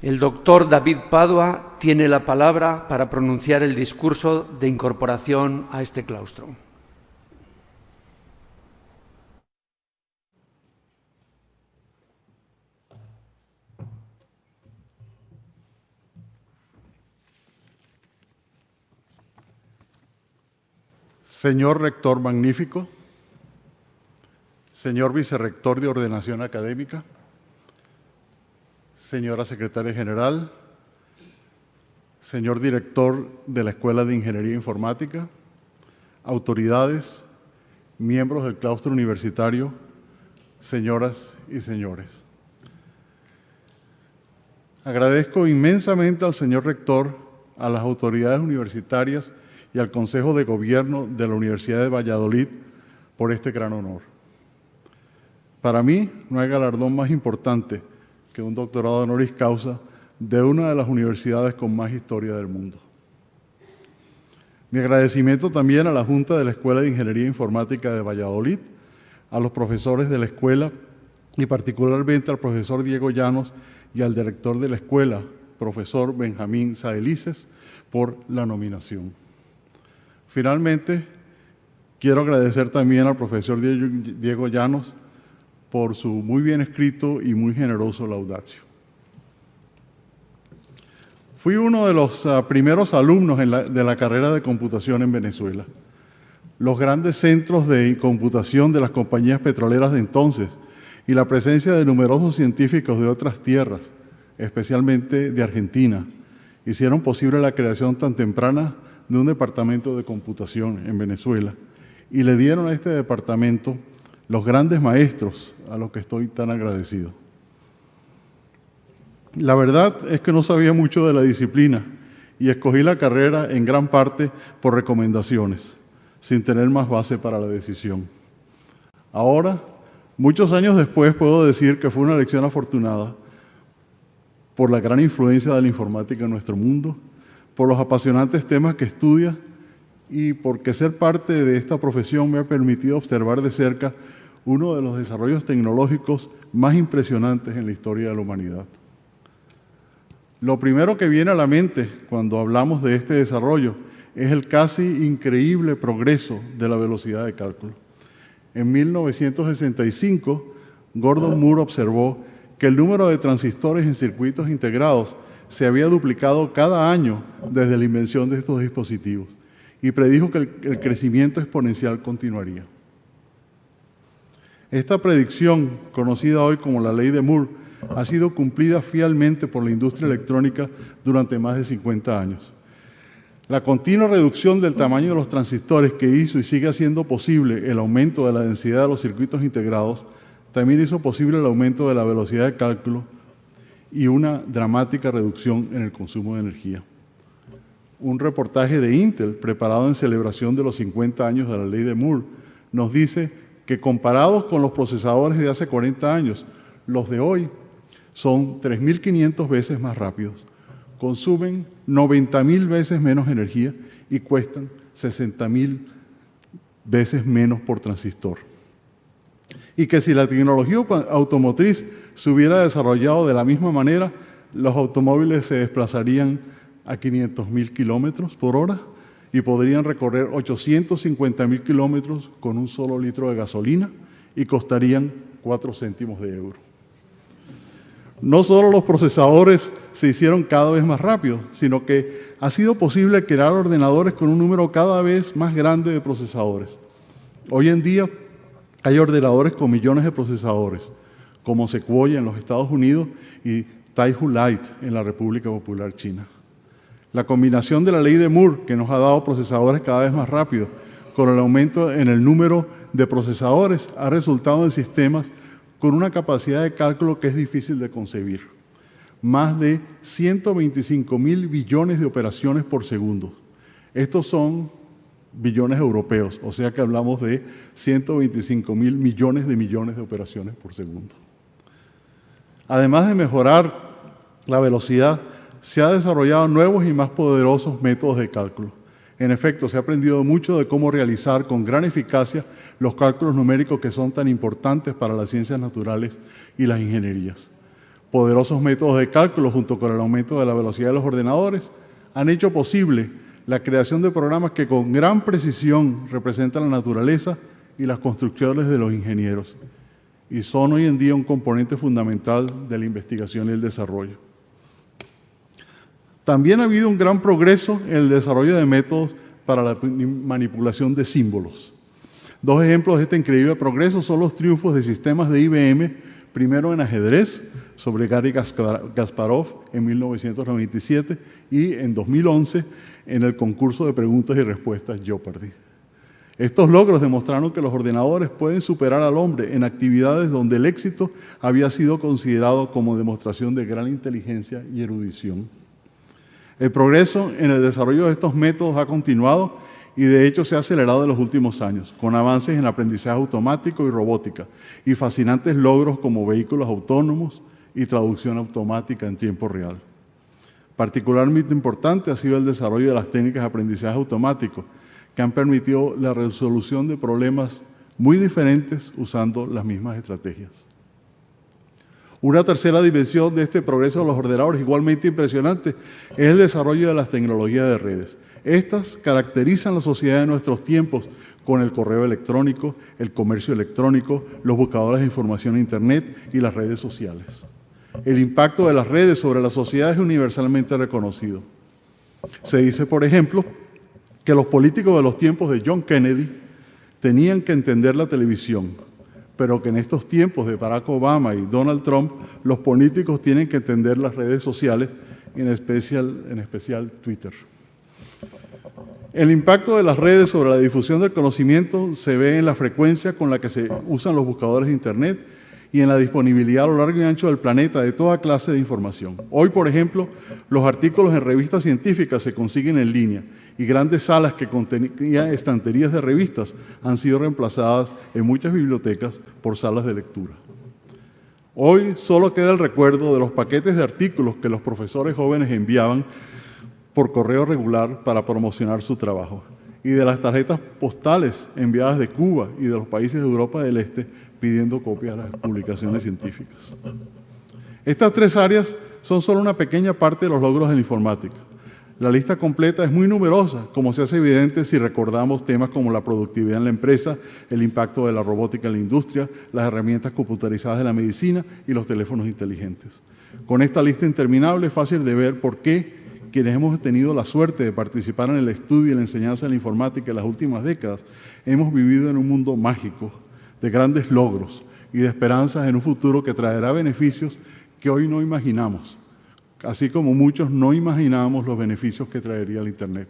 Speaker 5: El doctor David Padua tiene la palabra para pronunciar el discurso de incorporación a este claustro.
Speaker 7: Señor Rector Magnífico, señor Vicerrector de Ordenación Académica, señora Secretaria General, señor Director de la Escuela de Ingeniería Informática, autoridades, miembros del claustro universitario, señoras y señores. Agradezco inmensamente al señor Rector, a las autoridades universitarias y al Consejo de Gobierno de la Universidad de Valladolid por este gran honor. Para mí no hay galardón más importante que un doctorado honoris causa de una de las universidades con más historia del mundo. Mi agradecimiento también a la Junta de la Escuela de Ingeniería Informática de Valladolid, a los profesores de la escuela y particularmente al profesor Diego Llanos y al director de la escuela, profesor Benjamín Saelices, por la nominación. Finalmente, quiero agradecer también al profesor Diego Llanos por su muy bien escrito y muy generoso laudatio. Fui uno de los primeros alumnos de la carrera de computación en Venezuela. Los grandes centros de computación de las compañías petroleras de entonces y la presencia de numerosos científicos de otras tierras, especialmente de Argentina, hicieron posible la creación tan temprana de un departamento de computación en Venezuela y le dieron a este departamento los grandes maestros a los que estoy tan agradecido. La verdad es que no sabía mucho de la disciplina y escogí la carrera en gran parte por recomendaciones, sin tener más base para la decisión. Ahora, muchos años después, puedo decir que fue una elección afortunada por la gran influencia de la informática en nuestro mundo, por los apasionantes temas que estudia y porque ser parte de esta profesión me ha permitido observar de cerca uno de los desarrollos tecnológicos más impresionantes en la historia de la humanidad. Lo primero que viene a la mente cuando hablamos de este desarrollo es el casi increíble progreso de la velocidad de cálculo. En 1965, Gordon Moore observó que el número de transistores en circuitos integrados se había duplicado cada año desde la invención de estos dispositivos y predijo que el crecimiento exponencial continuaría. Esta predicción, conocida hoy como la ley de Moore, ha sido cumplida fielmente por la industria electrónica durante más de 50 años. La continua reducción del tamaño de los transistores que hizo y sigue haciendo posible el aumento de la densidad de los circuitos integrados, también hizo posible el aumento de la velocidad de cálculo y una dramática reducción en el consumo de energía. Un reportaje de Intel, preparado en celebración de los 50 años de la ley de Moore, nos dice que comparados con los procesadores de hace 40 años, los de hoy son 3.500 veces más rápidos, consumen 90.000 veces menos energía y cuestan 60.000 veces menos por transistor. Y que si la tecnología automotriz se hubiera desarrollado de la misma manera, los automóviles se desplazarían a 500.000 kilómetros por hora y podrían recorrer 850.000 kilómetros con un solo litro de gasolina y costarían 4 céntimos de euro. No solo los procesadores se hicieron cada vez más rápidos, sino que ha sido posible crear ordenadores con un número cada vez más grande de procesadores. Hoy en día hay ordenadores con millones de procesadores, como Sequoia en los Estados Unidos y Taihu Lite en la República Popular China. La combinación de la ley de Moore, que nos ha dado procesadores cada vez más rápidos, con el aumento en el número de procesadores, ha resultado en sistemas con una capacidad de cálculo que es difícil de concebir. Más de 125.000 billones de operaciones por segundo. Estos son billones europeos, o sea que hablamos de 125.000 millones de operaciones por segundo. Además de mejorar la velocidad, se han desarrollado nuevos y más poderosos métodos de cálculo. En efecto, se ha aprendido mucho de cómo realizar con gran eficacia los cálculos numéricos que son tan importantes para las ciencias naturales y las ingenierías. Poderosos métodos de cálculo, junto con el aumento de la velocidad de los ordenadores, han hecho posible la creación de programas que con gran precisión representan la naturaleza y las construcciones de los ingenieros, y son hoy en día un componente fundamental de la investigación y el desarrollo. También ha habido un gran progreso en el desarrollo de métodos para la manipulación de símbolos. Dos ejemplos de este increíble progreso son los triunfos de sistemas de IBM, primero en ajedrez, sobre Garry Kasparov en 1997 y en 2011 en el concurso de preguntas y respuestas Jeopardy. Estos logros demostraron que los ordenadores pueden superar al hombre en actividades donde el éxito había sido considerado como demostración de gran inteligencia y erudición. El progreso en el desarrollo de estos métodos ha continuado y de hecho se ha acelerado en los últimos años, con avances en aprendizaje automático y robótica, y fascinantes logros como vehículos autónomos y traducción automática en tiempo real. Particularmente importante ha sido el desarrollo de las técnicas de aprendizaje automático, que han permitido la resolución de problemas muy diferentes usando las mismas estrategias. Una tercera dimensión de este progreso de los ordenadores, igualmente impresionante, es el desarrollo de las tecnologías de redes. Estas caracterizan la sociedad de nuestros tiempos con el correo electrónico, el comercio electrónico, los buscadores de información en Internet y las redes sociales. El impacto de las redes sobre la sociedad es universalmente reconocido. Se dice, por ejemplo, que los políticos de los tiempos de John Kennedy tenían que entender la televisión, pero que en estos tiempos de Barack Obama y Donald Trump, los políticos tienen que entender las redes sociales, en especial Twitter. El impacto de las redes sobre la difusión del conocimiento se ve en la frecuencia con la que se usan los buscadores de Internet y en la disponibilidad a lo largo y ancho del planeta de toda clase de información. Hoy, por ejemplo, los artículos en revistas científicas se consiguen en línea y grandes salas que contenían estanterías de revistas han sido reemplazadas en muchas bibliotecas por salas de lectura. Hoy solo queda el recuerdo de los paquetes de artículos que los profesores jóvenes enviaban por correo regular para promocionar su trabajo, y de las tarjetas postales enviadas de Cuba y de los países de Europa del Este pidiendo copias de las publicaciones científicas. Estas tres áreas son solo una pequeña parte de los logros de la informática. La lista completa es muy numerosa, como se hace evidente si recordamos temas como la productividad en la empresa, el impacto de la robótica en la industria, las herramientas computarizadas de la medicina y los teléfonos inteligentes. Con esta lista interminable es fácil de ver por qué quienes hemos tenido la suerte de participar en el estudio y la enseñanza de la informática en las últimas décadas, hemos vivido en un mundo mágico, de grandes logros y de esperanzas en un futuro que traerá beneficios que hoy no imaginamos, así como muchos no imaginábamos los beneficios que traería el Internet.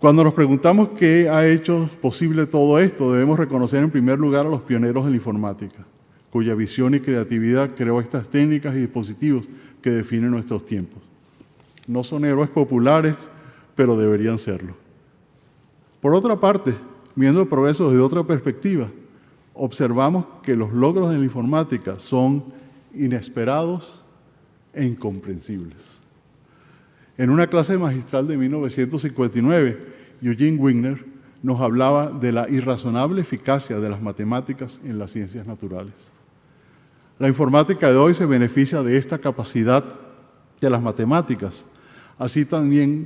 Speaker 7: Cuando nos preguntamos qué ha hecho posible todo esto, debemos reconocer en primer lugar a los pioneros en la informática, cuya visión y creatividad creó estas técnicas y dispositivos que definen nuestros tiempos. No son héroes populares, pero deberían serlo. Por otra parte, viendo el progreso desde otra perspectiva, observamos que los logros de la informática son inesperados e incomprensibles. En una clase magistral de 1959, Eugene Wigner nos hablaba de la irrazonable eficacia de las matemáticas en las ciencias naturales. La informática de hoy se beneficia de esta capacidad de las matemáticas, así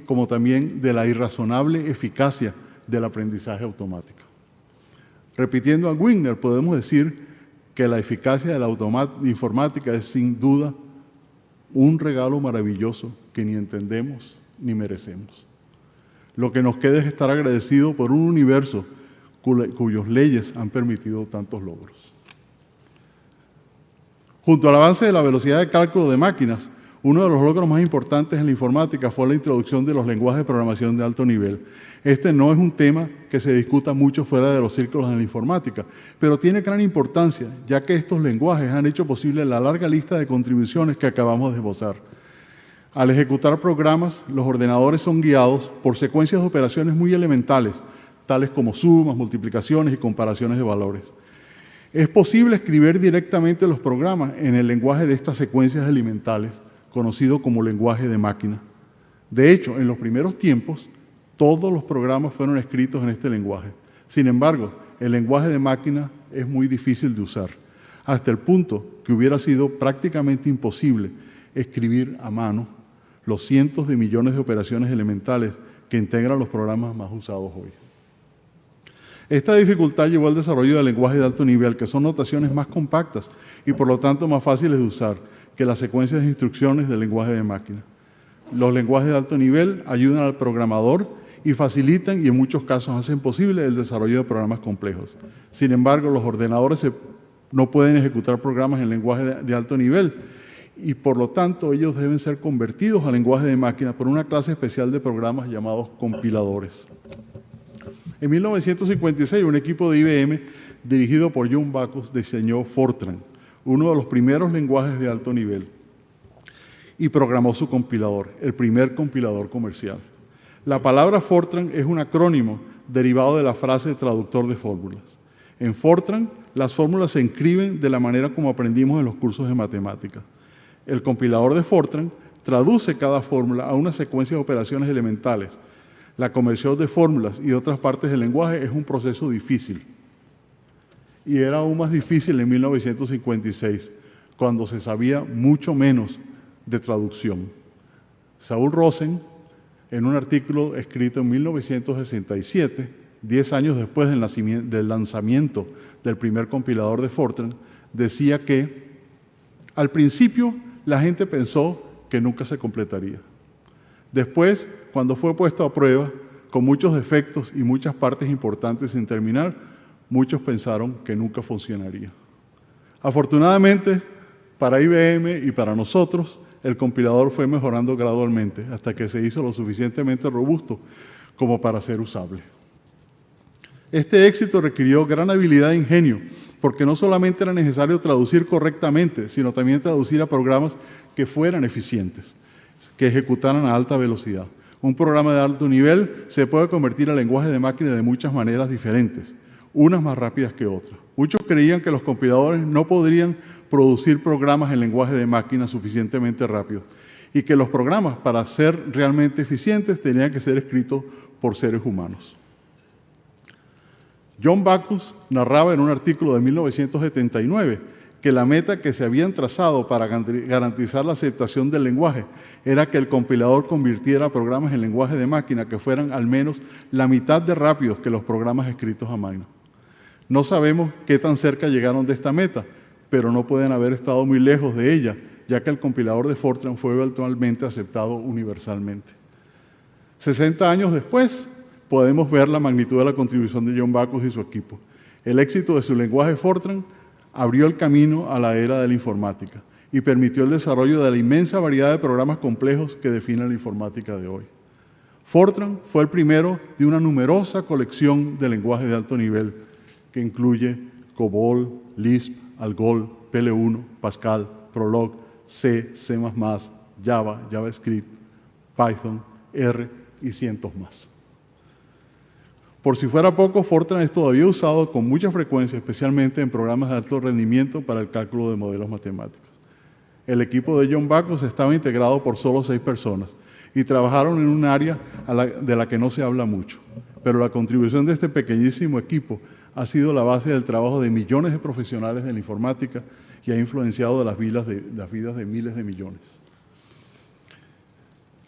Speaker 7: como también de la irrazonable eficacia del aprendizaje automático. Repitiendo a Wigner, podemos decir que la eficacia de la informática es sin duda un regalo maravilloso que ni entendemos ni merecemos. Lo que nos queda es estar agradecidos por un universo cuyas leyes han permitido tantos logros. Junto al avance de la velocidad de cálculo de máquinas, uno de los logros más importantes en la informática fue la introducción de los lenguajes de programación de alto nivel. Este no es un tema que se discuta mucho fuera de los círculos en la informática, pero tiene gran importancia, ya que estos lenguajes han hecho posible la larga lista de contribuciones que acabamos de esbozar. Al ejecutar programas, los ordenadores son guiados por secuencias de operaciones muy elementales, tales como sumas, multiplicaciones y comparaciones de valores. Es posible escribir directamente los programas en el lenguaje de estas secuencias elementales, conocido como lenguaje de máquina. De hecho, en los primeros tiempos, todos los programas fueron escritos en este lenguaje. Sin embargo, el lenguaje de máquina es muy difícil de usar, hasta el punto que hubiera sido prácticamente imposible escribir a mano los cientos de millones de operaciones elementales que integran los programas más usados hoy. Esta dificultad llevó al desarrollo del lenguaje de alto nivel, que son notaciones más compactas y por lo tanto más fáciles de usar que las secuencias de instrucciones del lenguaje de máquina. los lenguajes de alto nivel ayudan al programador y facilitan y en muchos casos hacen posible el desarrollo de programas complejos. Sin embargo, los ordenadores no pueden ejecutar programas en lenguaje de alto nivel y por lo tanto ellos deben ser convertidos a lenguaje de máquina por una clase especial de programas llamados compiladores. En 1956, un equipo de IBM dirigido por John Backus diseñó Fortran, uno de los primeros lenguajes de alto nivel, y programó su compilador, el primer compilador comercial. La palabra Fortran es un acrónimo derivado de la frase traductor de fórmulas. En Fortran, las fórmulas se escriben de la manera como aprendimos en los cursos de matemáticas. El compilador de Fortran traduce cada fórmula a una secuencia de operaciones elementales. La conversión de fórmulas y otras partes del lenguaje es un proceso difícil. Y era aún más difícil en 1956, cuando se sabía mucho menos de traducción. Saul Rosen, en un artículo escrito en 1967, 10 años después del lanzamiento del primer compilador de Fortran, decía que al principio la gente pensó que nunca se completaría. Después, cuando fue puesto a prueba, con muchos defectos y muchas partes importantes sin terminar, muchos pensaron que nunca funcionaría. Afortunadamente, para IBM y para nosotros, el compilador fue mejorando gradualmente hasta que se hizo lo suficientemente robusto como para ser usable. Este éxito requirió gran habilidad e ingenio, porque no solamente era necesario traducir correctamente, sino también traducir a programas que fueran eficientes, que ejecutaran a alta velocidad. Un programa de alto nivel se puede convertir a lenguaje de máquina de muchas maneras diferentes, unas más rápidas que otras. Muchos creían que los compiladores no podrían producir programas en lenguaje de máquina suficientemente rápido y que los programas, para ser realmente eficientes, tenían que ser escritos por seres humanos. John Backus narraba en un artículo de 1979 que la meta que se habían trazado para garantizar la aceptación del lenguaje era que el compilador convirtiera programas en lenguaje de máquina que fueran al menos la mitad de rápidos que los programas escritos a mano. No sabemos qué tan cerca llegaron de esta meta, pero no pueden haber estado muy lejos de ella, ya que el compilador de Fortran fue eventualmente aceptado universalmente. 60 años después, podemos ver la magnitud de la contribución de John Backus y su equipo. El éxito de su lenguaje Fortran abrió el camino a la era de la informática y permitió el desarrollo de la inmensa variedad de programas complejos que definen la informática de hoy. Fortran fue el primero de una numerosa colección de lenguajes de alto nivel que incluye COBOL, Lisp, ALGOL, PL1, Pascal, Prolog, C, C++, Java, JavaScript, Python, R y cientos más. Por si fuera poco, Fortran es todavía usado con mucha frecuencia, especialmente en programas de alto rendimiento para el cálculo de modelos matemáticos. El equipo de John Backus estaba integrado por solo 6 personas y trabajaron en un área de la que no se habla mucho, pero la contribución de este pequeñísimo equipo ha sido la base del trabajo de millones de profesionales de la informática y ha influenciado las vidas de miles de millones.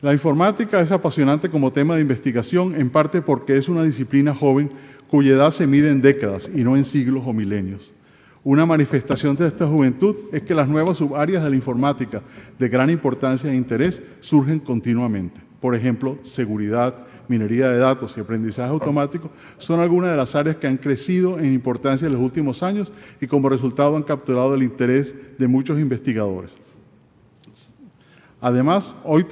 Speaker 7: La informática es apasionante como tema de investigación, en parte porque es una disciplina joven cuya edad se mide en décadas y no en siglos o milenios. Una manifestación de esta juventud es que las nuevas subáreas de la informática de gran importancia e interés surgen continuamente. Por ejemplo, seguridad, minería de datos y aprendizaje automático son algunas de las áreas que han crecido en importancia en los últimos años y como resultado han capturado el interés de muchos investigadores. Además, hay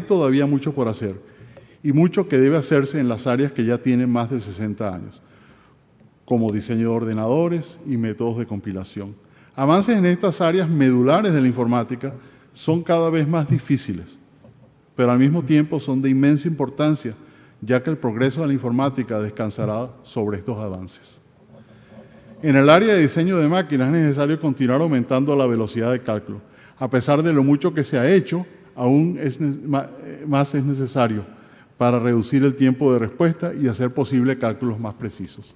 Speaker 7: todavía mucho por hacer y mucho que debe hacerse en las áreas que ya tienen más de 60 años, como diseño de ordenadores y métodos de compilación. Avances en estas áreas medulares de la informática son cada vez más difíciles, pero al mismo tiempo son de inmensa importancia, ya que el progreso de la informática descansará sobre estos avances. En el área de diseño de máquinas es necesario continuar aumentando la velocidad de cálculo. A pesar de lo mucho que se ha hecho, aún más es necesario para reducir el tiempo de respuesta y hacer posible cálculos más precisos.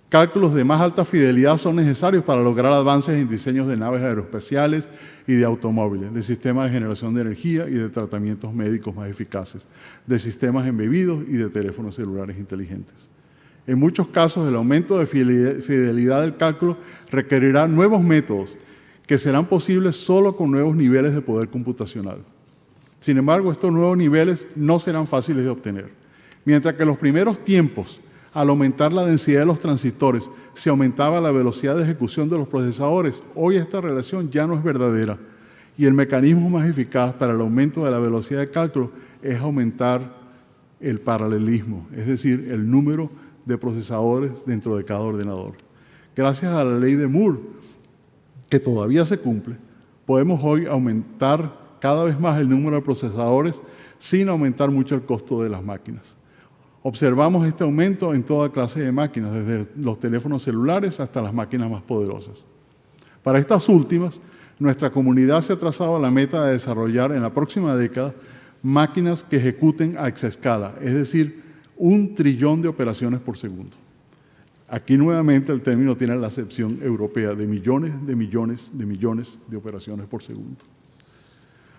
Speaker 7: Cálculos de más alta fidelidad son necesarios para lograr avances en diseños de naves aeroespaciales y de automóviles, de sistemas de generación de energía y de tratamientos médicos más eficaces, de sistemas embebidos y de teléfonos celulares inteligentes. En muchos casos, el aumento de fidelidad del cálculo requerirá nuevos métodos que serán posibles solo con nuevos niveles de poder computacional. Sin embargo, estos nuevos niveles no serán fáciles de obtener. Mientras que en los primeros tiempos, al aumentar la densidad de los transistores, se aumentaba la velocidad de ejecución de los procesadores, hoy esta relación ya no es verdadera y el mecanismo más eficaz para el aumento de la velocidad de cálculo es aumentar el paralelismo, es decir, el número de procesadores dentro de cada ordenador. Gracias a la ley de Moore, que todavía se cumple, podemos hoy aumentar cada vez más el número de procesadores sin aumentar mucho el costo de las máquinas. Observamos este aumento en toda clase de máquinas, desde los teléfonos celulares hasta las máquinas más poderosas. Para estas últimas, nuestra comunidad se ha trazado la meta de desarrollar en la próxima década máquinas que ejecuten a exaescala, es decir, 1 trillón de operaciones por segundo. Aquí nuevamente el término tiene la acepción europea de millones de millones de millones de operaciones por segundo.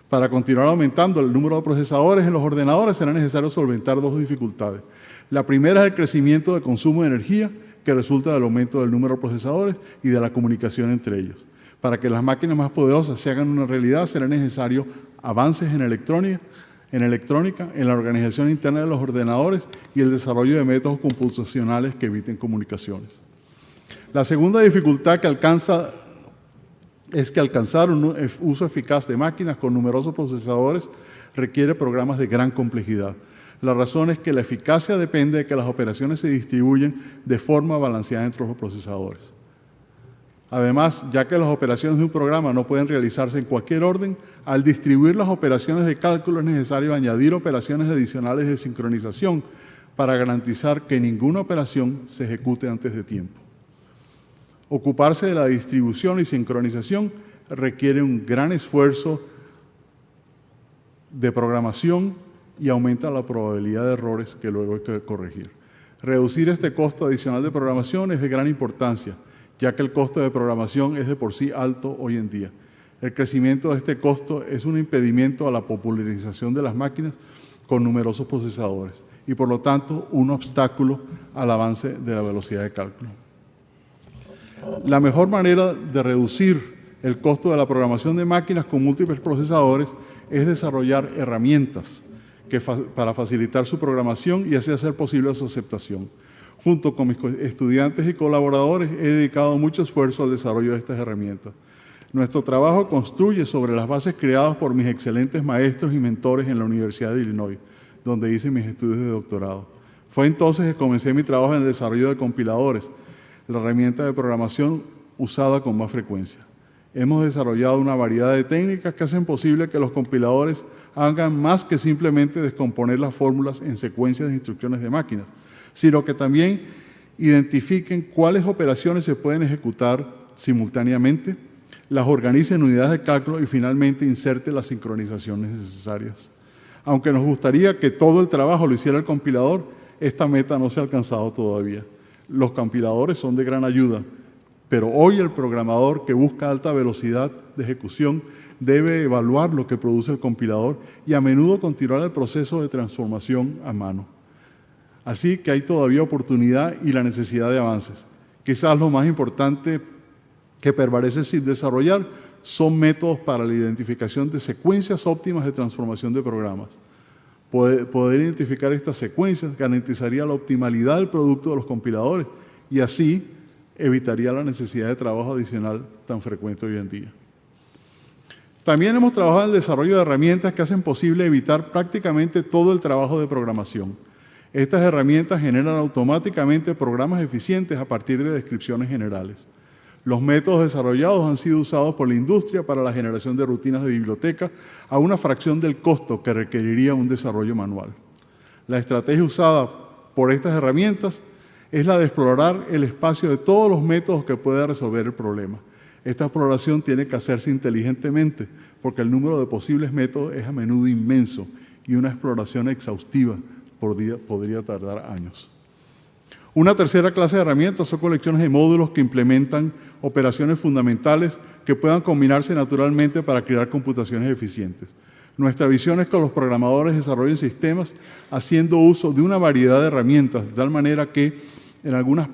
Speaker 7: Para continuar aumentando el número de procesadores en los ordenadores será necesario solventar dos dificultades. La primera es el crecimiento de consumo de energía que resulta del aumento del número de procesadores y de la comunicación entre ellos. Para que las máquinas más poderosas se hagan una realidad será necesario avances en electrónica, en la organización interna de los ordenadores y el desarrollo de métodos computacionales que eviten comunicaciones. La segunda dificultad que alcanzar un uso eficaz de máquinas con numerosos procesadores requiere programas de gran complejidad. La razón es que la eficacia depende de que las operaciones se distribuyen de forma balanceada entre los procesadores. Además, ya que las operaciones de un programa no pueden realizarse en cualquier orden, al distribuir las operaciones de cálculo es necesario añadir operaciones adicionales de sincronización para garantizar que ninguna operación se ejecute antes de tiempo. Ocuparse de la distribución y sincronización requiere un gran esfuerzo de programación y aumenta la probabilidad de errores que luego hay que corregir. Reducir este costo adicional de programación es de gran importancia, ya que el costo de programación es de por sí alto hoy en día. El crecimiento de este costo es un impedimento a la popularización de las máquinas con numerosos procesadores y, por lo tanto, un obstáculo al avance de la velocidad de cálculo. La mejor manera de reducir el costo de la programación de máquinas con múltiples procesadores es desarrollar herramientas para facilitar su programación y así hacer posible su aceptación. Junto con mis estudiantes y colaboradores he dedicado mucho esfuerzo al desarrollo de estas herramientas. Nuestro trabajo construye sobre las bases creadas por mis excelentes maestros y mentores en la Universidad de Illinois, donde hice mis estudios de doctorado. Fue entonces que comencé mi trabajo en el desarrollo de compiladores, la herramienta de programación usada con más frecuencia. Hemos desarrollado una variedad de técnicas que hacen posible que los compiladores hagan más que simplemente descomponer las fórmulas en secuencias de instrucciones de máquinas, sino que también identifiquen cuáles operaciones se pueden ejecutar simultáneamente, las organice en unidades de cálculo y finalmente inserte las sincronizaciones necesarias. Aunque nos gustaría que todo el trabajo lo hiciera el compilador, esta meta no se ha alcanzado todavía. Los compiladores son de gran ayuda, pero hoy el programador que busca alta velocidad de ejecución debe evaluar lo que produce el compilador y a menudo continuar el proceso de transformación a mano. Así que hay todavía oportunidad y la necesidad de avances. Quizás lo más importante que permanece sin desarrollar son métodos para la identificación de secuencias óptimas de transformación de programas. Poder identificar estas secuencias garantizaría la optimalidad del producto de los compiladores y así evitaría la necesidad de trabajo adicional tan frecuente hoy en día. También hemos trabajado en el desarrollo de herramientas que hacen posible evitar prácticamente todo el trabajo de programación. Estas herramientas generan automáticamente programas eficientes a partir de descripciones generales. Los métodos desarrollados han sido usados por la industria para la generación de rutinas de biblioteca a una fracción del costo que requeriría un desarrollo manual. La estrategia usada por estas herramientas es la de explorar el espacio de todos los métodos que pueda resolver el problema. Esta exploración tiene que hacerse inteligentemente porque el número de posibles métodos es a menudo inmenso y una exploración exhaustiva podría tardar años. Una tercera clase de herramientas son colecciones de módulos que implementan operaciones fundamentales que puedan combinarse naturalmente para crear computaciones eficientes. Nuestra visión es que los programadores desarrollen sistemas haciendo uso de una variedad de herramientas, de tal manera que en algunas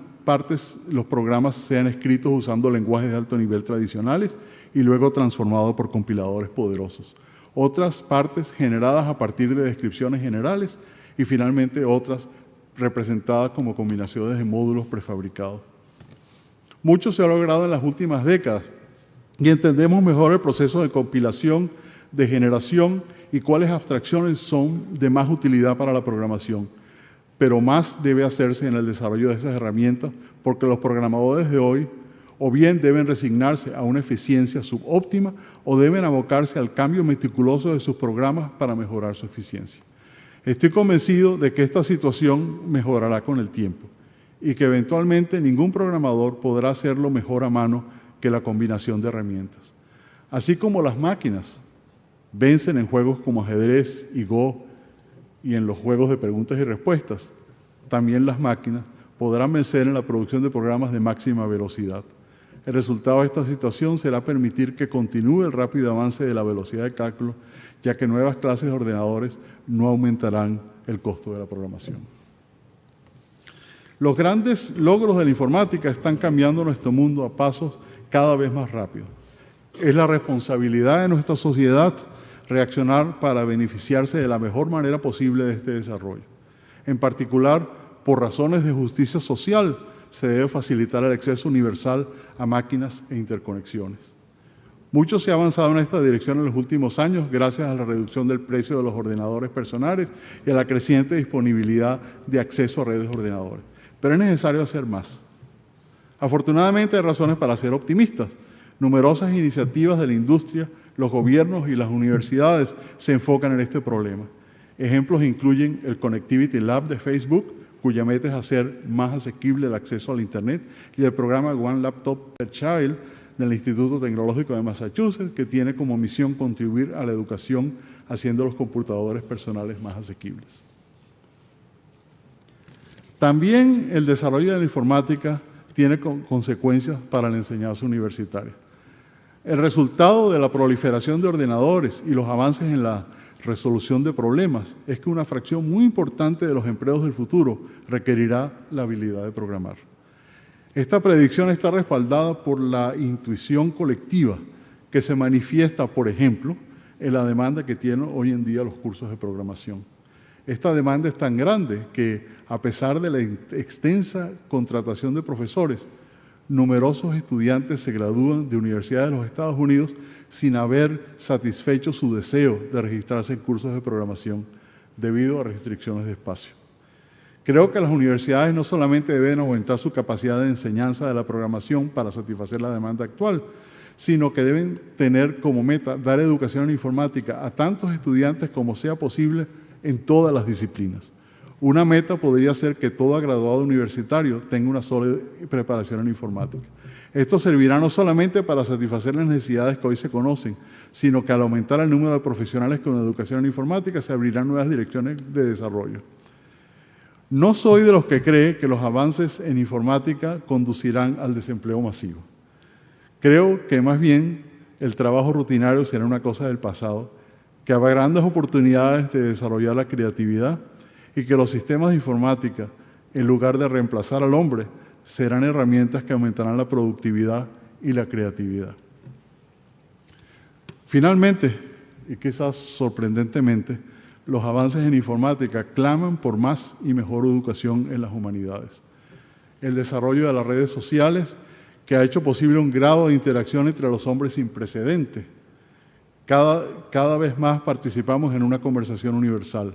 Speaker 7: los programas sean escritos usando lenguajes de alto nivel tradicionales y luego transformados por compiladores poderosos. Otras partes generadas a partir de descripciones generales y finalmente otras representadas como combinaciones de módulos prefabricados. Mucho se ha logrado en las últimas décadas y entendemos mejor el proceso de compilación, de generación y cuáles abstracciones son de más utilidad para la programación. Pero más debe hacerse en el desarrollo de esas herramientas porque los programadores de hoy o bien deben resignarse a una eficiencia subóptima o deben abocarse al cambio meticuloso de sus programas para mejorar su eficiencia. Estoy convencido de que esta situación mejorará con el tiempo y que eventualmente ningún programador podrá hacerlo mejor a mano que la combinación de herramientas. Así como las máquinas vencen en juegos como ajedrez y Go y en los juegos de preguntas y respuestas, también las máquinas podrán vencer en la producción de programas de máxima velocidad. El resultado de esta situación será permitir que continúe el rápido avance de la velocidad de cálculo, ya que nuevas clases de ordenadores no aumentarán el costo de la programación. Los grandes logros de la informática están cambiando nuestro mundo a pasos cada vez más rápidos. Es la responsabilidad de nuestra sociedad reaccionar para beneficiarse de la mejor manera posible de este desarrollo. En particular, por razones de justicia social, se debe facilitar el acceso universal a máquinas e interconexiones. Mucho se ha avanzado en esta dirección en los últimos años gracias a la reducción del precio de los ordenadores personales y a la creciente disponibilidad de acceso a redes de ordenadores. Pero es necesario hacer más. Afortunadamente hay razones para ser optimistas. Numerosas iniciativas de la industria, los gobiernos y las universidades se enfocan en este problema. Ejemplos incluyen el Connectivity Lab de Facebook, cuya meta es hacer más asequible el acceso al Internet, y el programa One Laptop per Child del Instituto Tecnológico de Massachusetts, que tiene como misión contribuir a la educación haciendo los computadores personales más asequibles. También el desarrollo de la informática tiene consecuencias para la enseñanza universitaria. El resultado de la proliferación de ordenadores y los avances en la resolución de problemas es que una fracción muy importante de los empleos del futuro requerirá la habilidad de programar. Esta predicción está respaldada por la intuición colectiva que se manifiesta, por ejemplo, en la demanda que tienen hoy en día los cursos de programación. Esta demanda es tan grande que, a pesar de la extensa contratación de profesores, numerosos estudiantes se gradúan de universidades de los Estados Unidos sin haber satisfecho su deseo de registrarse en cursos de programación debido a restricciones de espacio. Creo que las universidades no solamente deben aumentar su capacidad de enseñanza de la programación para satisfacer la demanda actual, sino que deben tener como meta dar educación en informática a tantos estudiantes como sea posible en todas las disciplinas. Una meta podría ser que todo graduado universitario tenga una sólida preparación en informática. Esto servirá no solamente para satisfacer las necesidades que hoy se conocen, sino que al aumentar el número de profesionales con educación en informática se abrirán nuevas direcciones de desarrollo. No soy de los que cree que los avances en informática conducirán al desempleo masivo. Creo que más bien el trabajo rutinario será una cosa del pasado, que habrá grandes oportunidades de desarrollar la creatividad y que los sistemas de informática, en lugar de reemplazar al hombre, serán herramientas que aumentarán la productividad y la creatividad. Finalmente, y quizás sorprendentemente, los avances en informática claman por más y mejor educación en las humanidades. El desarrollo de las redes sociales, que ha hecho posible un grado de interacción entre los hombres sin precedente. Cada vez más participamos en una conversación universal.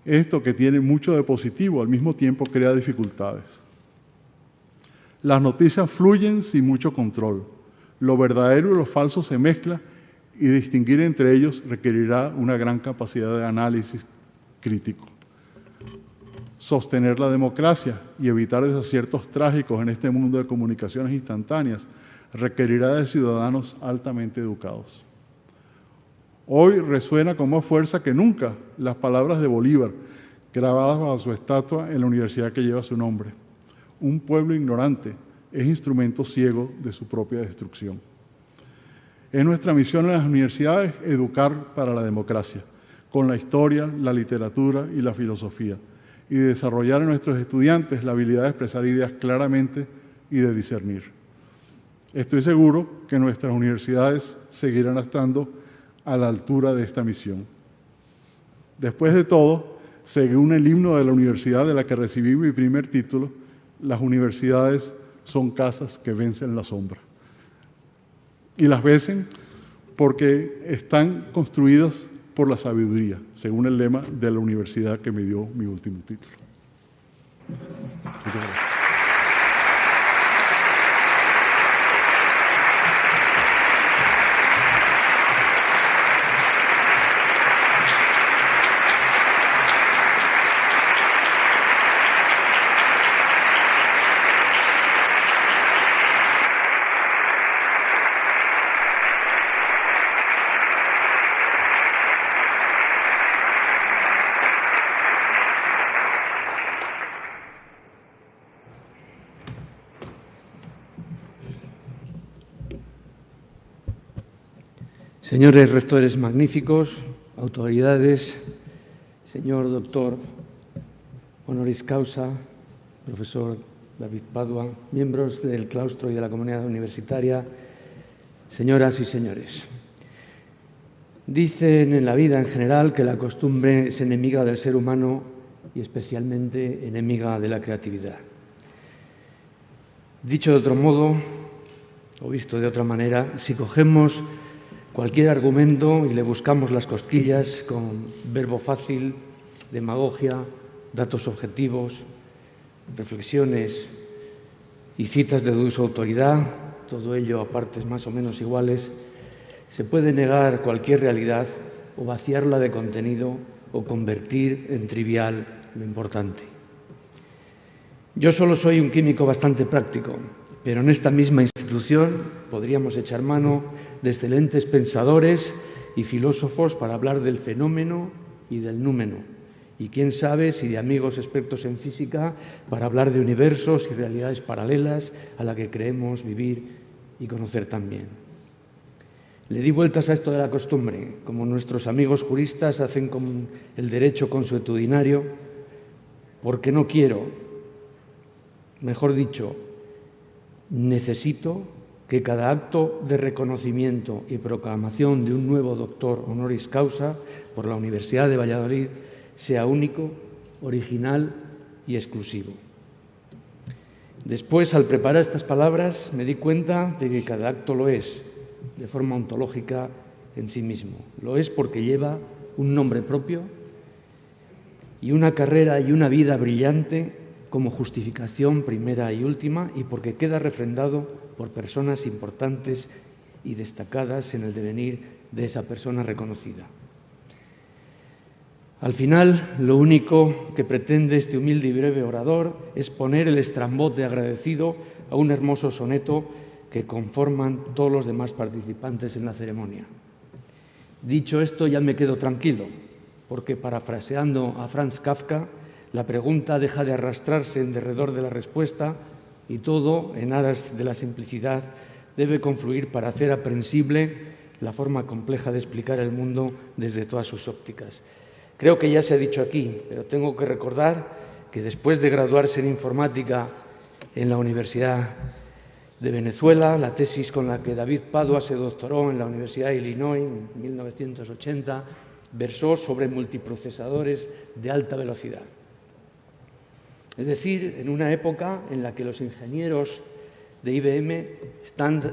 Speaker 7: Esto, que tiene mucho de positivo, al mismo tiempo crea dificultades. Las noticias fluyen sin mucho control. Lo verdadero y lo falso se mezclan y distinguir entre ellos requerirá una gran capacidad de análisis crítico. Sostener la democracia y evitar desaciertos trágicos en este mundo de comunicaciones instantáneas requerirá de ciudadanos altamente educados. Hoy resuena con más fuerza que nunca las palabras de Bolívar, grabadas bajo su estatua en la universidad que lleva su nombre. Un pueblo ignorante es instrumento ciego de su propia destrucción. Es nuestra misión en las universidades educar para la democracia, con la historia, la literatura y la filosofía. y de desarrollar en nuestros estudiantes la habilidad de expresar ideas claramente y de discernir. Estoy seguro que nuestras universidades seguirán estando a la altura de esta misión. Después de todo, según el himno de la universidad de la que recibí mi primer título, las universidades son casas que vencen la sombra. Y las vencen porque están construidas por la sabiduría, según el lema de la universidad que me dio mi último título. Muchas gracias.
Speaker 5: Señores rectores magníficos, autoridades, señor doctor honoris causa, profesor David Padua, miembros del claustro y de la comunidad universitaria, señoras y señores. Dicen en la vida en general que la costumbre es enemiga del ser humano y especialmente enemiga de la creatividad. Dicho de otro modo, o visto de otra manera, si cogemos cualquier argumento y le buscamos las cosquillas con verbo fácil, demagogia, datos objetivos, reflexiones y citas de su autoridad, todo ello a partes más o menos iguales, se puede negar cualquier realidad o vaciarla de contenido o convertir en trivial lo importante. Yo solo soy un químico bastante práctico, pero en esta misma institución podríamos echar mano de excelentes pensadores y filósofos para hablar del fenómeno y del númeno, y quién sabe si de amigos expertos en física para hablar de universos y realidades paralelas a la que creemos vivir y conocer también. Le di vueltas a esto de la costumbre, como nuestros amigos juristas hacen con el derecho consuetudinario, porque no quiero, mejor dicho, necesito que cada acto de reconocimiento y proclamación de un nuevo doctor honoris causa por la Universidad de Valladolid sea único, original y exclusivo. Después, al preparar estas palabras, me di cuenta de que cada acto lo es, de forma ontológica en sí mismo. Lo es porque lleva un nombre propio y una carrera y una vida brillante como justificación primera y última, y porque queda refrendado por personas importantes y destacadas en el devenir de esa persona reconocida. Al final, lo único que pretende este humilde y breve orador es poner el estrambote agradecido a un hermoso soneto que conforman todos los demás participantes en la ceremonia. Dicho esto, ya me quedo tranquilo, porque parafraseando a Franz Kafka, la pregunta deja de arrastrarse en derredor de la respuesta y todo, en aras de la simplicidad, debe confluir para hacer aprensible la forma compleja de explicar el mundo desde todas sus ópticas. Creo que ya se ha dicho aquí, pero tengo que recordar que después de graduarse en informática en la Universidad de Venezuela, la tesis con la que David Padua se doctoró en la Universidad de Illinois en 1980 versó sobre multiprocesadores de alta velocidad. Es decir, en una época en la que los ingenieros de IBM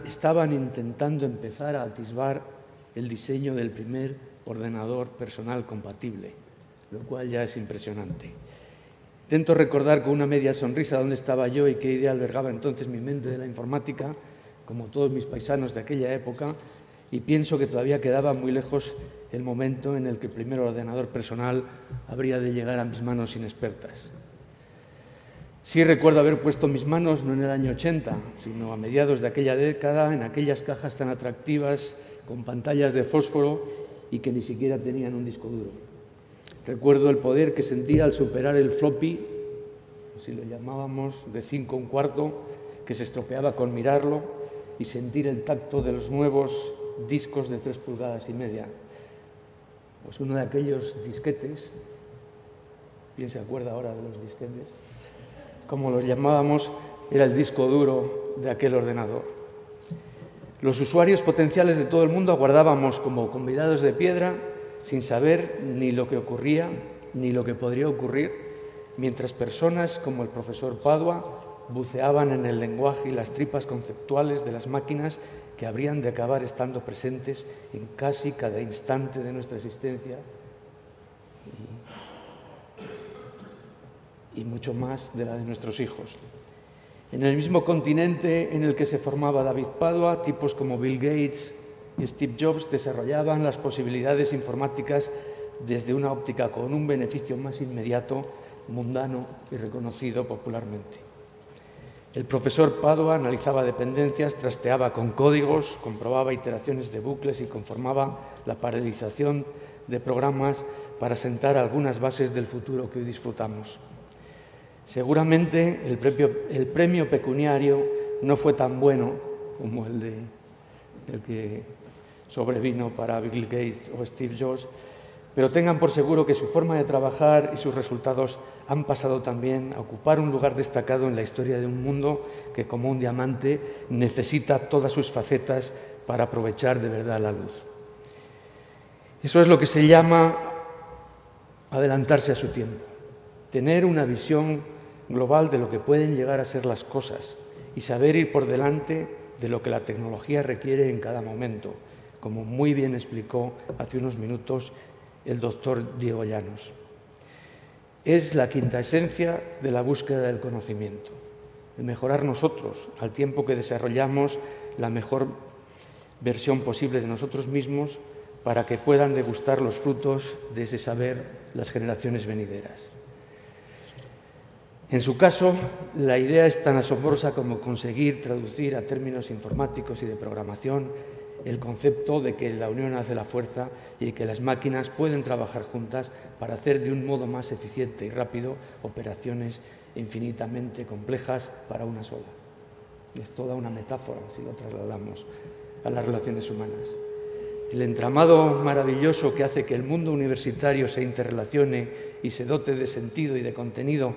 Speaker 5: estaban intentando empezar a atisbar el diseño del primer ordenador personal compatible, lo cual ya es impresionante. Intento recordar con una media sonrisa dónde estaba yo y qué idea albergaba entonces mi mente de la informática, como todos mis paisanos de aquella época, y pienso que todavía quedaba muy lejos el momento en el que el primer ordenador personal habría de llegar a mis manos inexpertas. Sí recuerdo haber puesto mis manos no en el año 80, sino a mediados de aquella década, en aquellas cajas tan atractivas, con pantallas de fósforo y que ni siquiera tenían un disco duro. Recuerdo el poder que sentía al superar el floppy, si lo llamábamos, de 5 1/4, que se estropeaba con mirarlo, y sentir el tacto de los nuevos discos de 3,5 pulgadas. Pues uno de aquellos disquetes ¿quién se acuerda ahora de los disquetes? Como los llamábamos, era el disco duro de aquel ordenador. Los usuarios potenciales de todo el mundo aguardábamos como convidados de piedra, sin saber ni lo que ocurría ni lo que podría ocurrir, mientras personas como el profesor Padua buceaban en el lenguaje y las tripas conceptuales de las máquinas que habrían de acabar estando presentes en casi cada instante de nuestra existencia y mucho más de la de nuestros hijos. En el mismo continente en el que se formaba David Padua, tipos como Bill Gates y Steve Jobs desarrollaban las posibilidades informáticas desde una óptica con un beneficio más inmediato, mundano y reconocido popularmente. El profesor Padua analizaba dependencias, trasteaba con códigos, comprobaba iteraciones de bucles y conformaba la paralización de programas para sentar algunas bases del futuro que hoy disfrutamos. Seguramente el premio pecuniario no fue tan bueno como el que sobrevino para Bill Gates o Steve Jobs, pero tengan por seguro que su forma de trabajar y sus resultados han pasado también a ocupar un lugar destacado en la historia de un mundo que, como un diamante, necesita todas sus facetas para aprovechar de verdad la luz. Eso es lo que se llama adelantarse a su tiempo, tener una visión global de lo que pueden llegar a ser las cosas y saber ir por delante de lo que la tecnología requiere en cada momento, como muy bien explicó hace unos minutos el doctor Diego Llanos. Es la quinta esencia de la búsqueda del conocimiento, el mejorar nosotros al tiempo que desarrollamos la mejor versión posible de nosotros mismos para que puedan degustar los frutos de ese saber las generaciones venideras. En su caso, la idea es tan asombrosa como conseguir traducir a términos informáticos y de programación el concepto de que la unión hace la fuerza y que las máquinas pueden trabajar juntas para hacer de un modo más eficiente y rápido operaciones infinitamente complejas para una sola. Es toda una metáfora si lo trasladamos a las relaciones humanas. El entramado maravilloso que hace que el mundo universitario se interrelacione y se dote de sentido y de contenido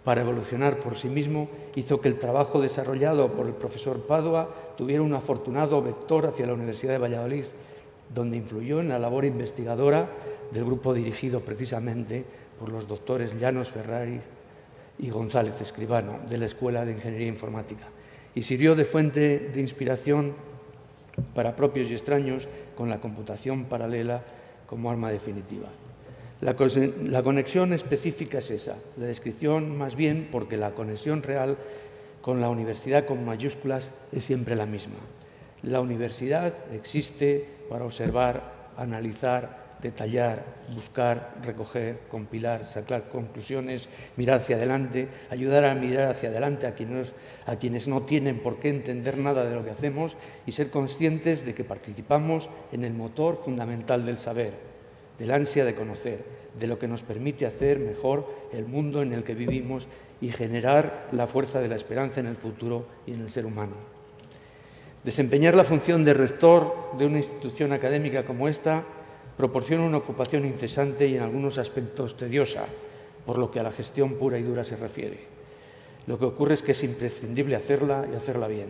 Speaker 5: para evolucionar por sí mismo hizo que el trabajo desarrollado por el profesor Padua tuviera un afortunado vector hacia la Universidad de Valladolid, donde influyó en la labor investigadora del grupo dirigido precisamente por los doctores Llanos Ferrari y González Escribano, de la Escuela de Ingeniería Informática, y sirvió de fuente de inspiración para propios y extraños con la computación paralela como arma definitiva. La conexión específica es esa, la descripción más bien porque la conexión real con la universidad con mayúsculas es siempre la misma. La universidad existe para observar, analizar, detallar, buscar, recoger, compilar, sacar conclusiones, mirar hacia adelante, ayudar a mirar hacia adelante a quienes no tienen por qué entender nada de lo que hacemos y ser conscientes de que participamos en el motor fundamental del saber, del ansia de conocer, de lo que nos permite hacer mejor el mundo en el que vivimos y generar la fuerza de la esperanza en el futuro y en el ser humano. Desempeñar la función de rector de una institución académica como esta proporciona una ocupación incesante y en algunos aspectos tediosa, por lo que a la gestión pura y dura se refiere. Lo que ocurre es que es imprescindible hacerla y hacerla bien.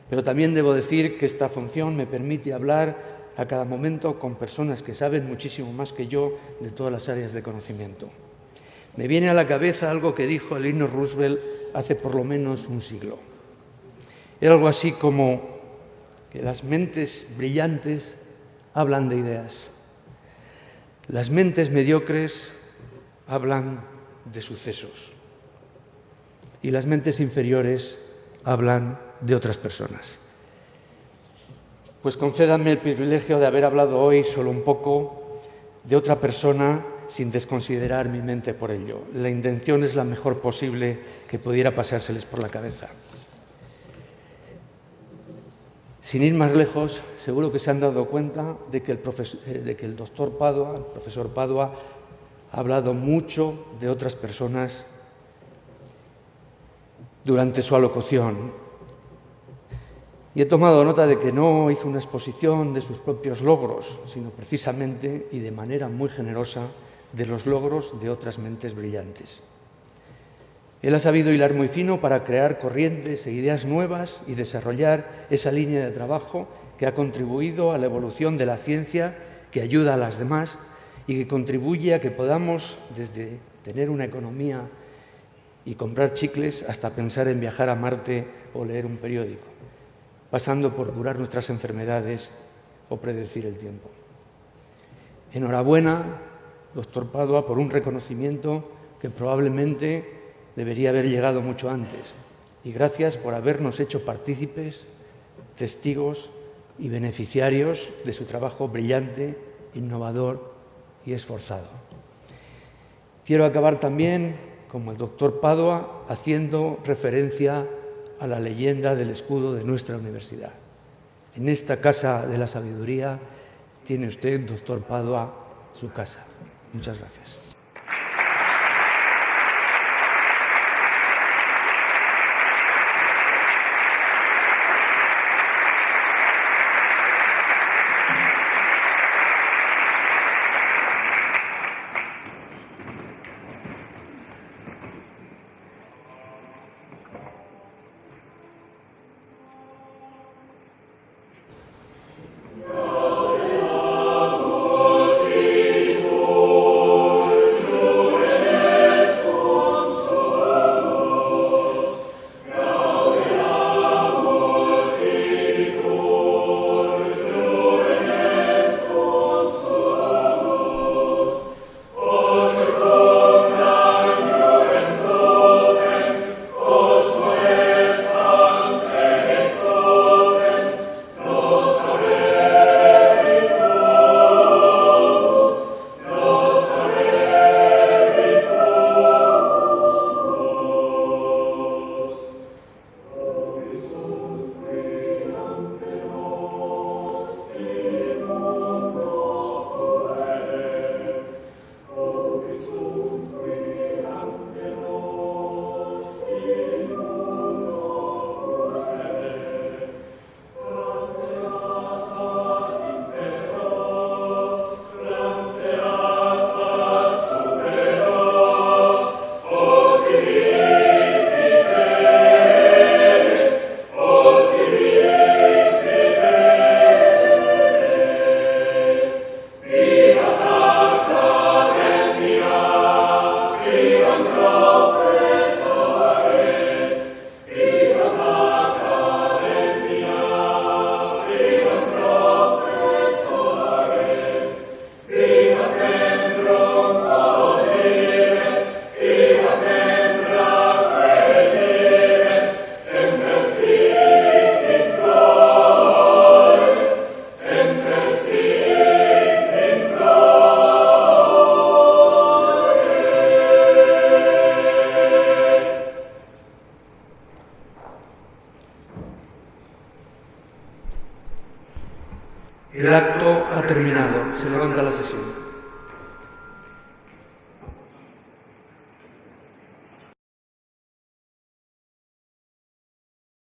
Speaker 5: Pero también debo decir que esta función me permite hablar a cada momento con personas que saben muchísimo más que yo de todas las áreas de conocimiento. Me viene a la cabeza algo que dijo Eleanor Roosevelt hace por lo menos un siglo. Era algo así como que las mentes brillantes hablan de ideas, las mentes mediocres hablan de sucesos y las mentes inferiores hablan de otras personas. Pues concédanme el privilegio de haber hablado hoy solo un poco de otra persona sin desconsiderar mi mente por ello. La intención es la mejor posible que pudiera pasárseles por la cabeza. Sin ir más lejos, seguro que se han dado cuenta de que el profesor Padua, ha hablado mucho de otras personas durante su alocución. Y he tomado nota de que no hizo una exposición de sus propios logros, sino precisamente y de manera muy generosa de los logros de otras mentes brillantes. Él ha sabido hilar muy fino para crear corrientes e ideas nuevas y desarrollar esa línea de trabajo que ha contribuido a la evolución de la ciencia, que ayuda a las demás y que contribuye a que podamos, desde tener una economía y comprar chicles hasta pensar en viajar a Marte o leer un periódico, pasando por curar nuestras enfermedades o predecir el tiempo. Enhorabuena, doctor Padua, por un reconocimiento que probablemente debería haber llegado mucho antes. Y gracias por habernos hecho partícipes, testigos y beneficiarios de su trabajo brillante, innovador y esforzado. Quiero acabar también, como el doctor Padua, haciendo referencia a la leyenda del escudo de nuestra universidad. En esta Casa de la Sabiduría tiene usted, doctor Padua, su casa. Muchas gracias. El acto ha terminado. Se levanta la sesión.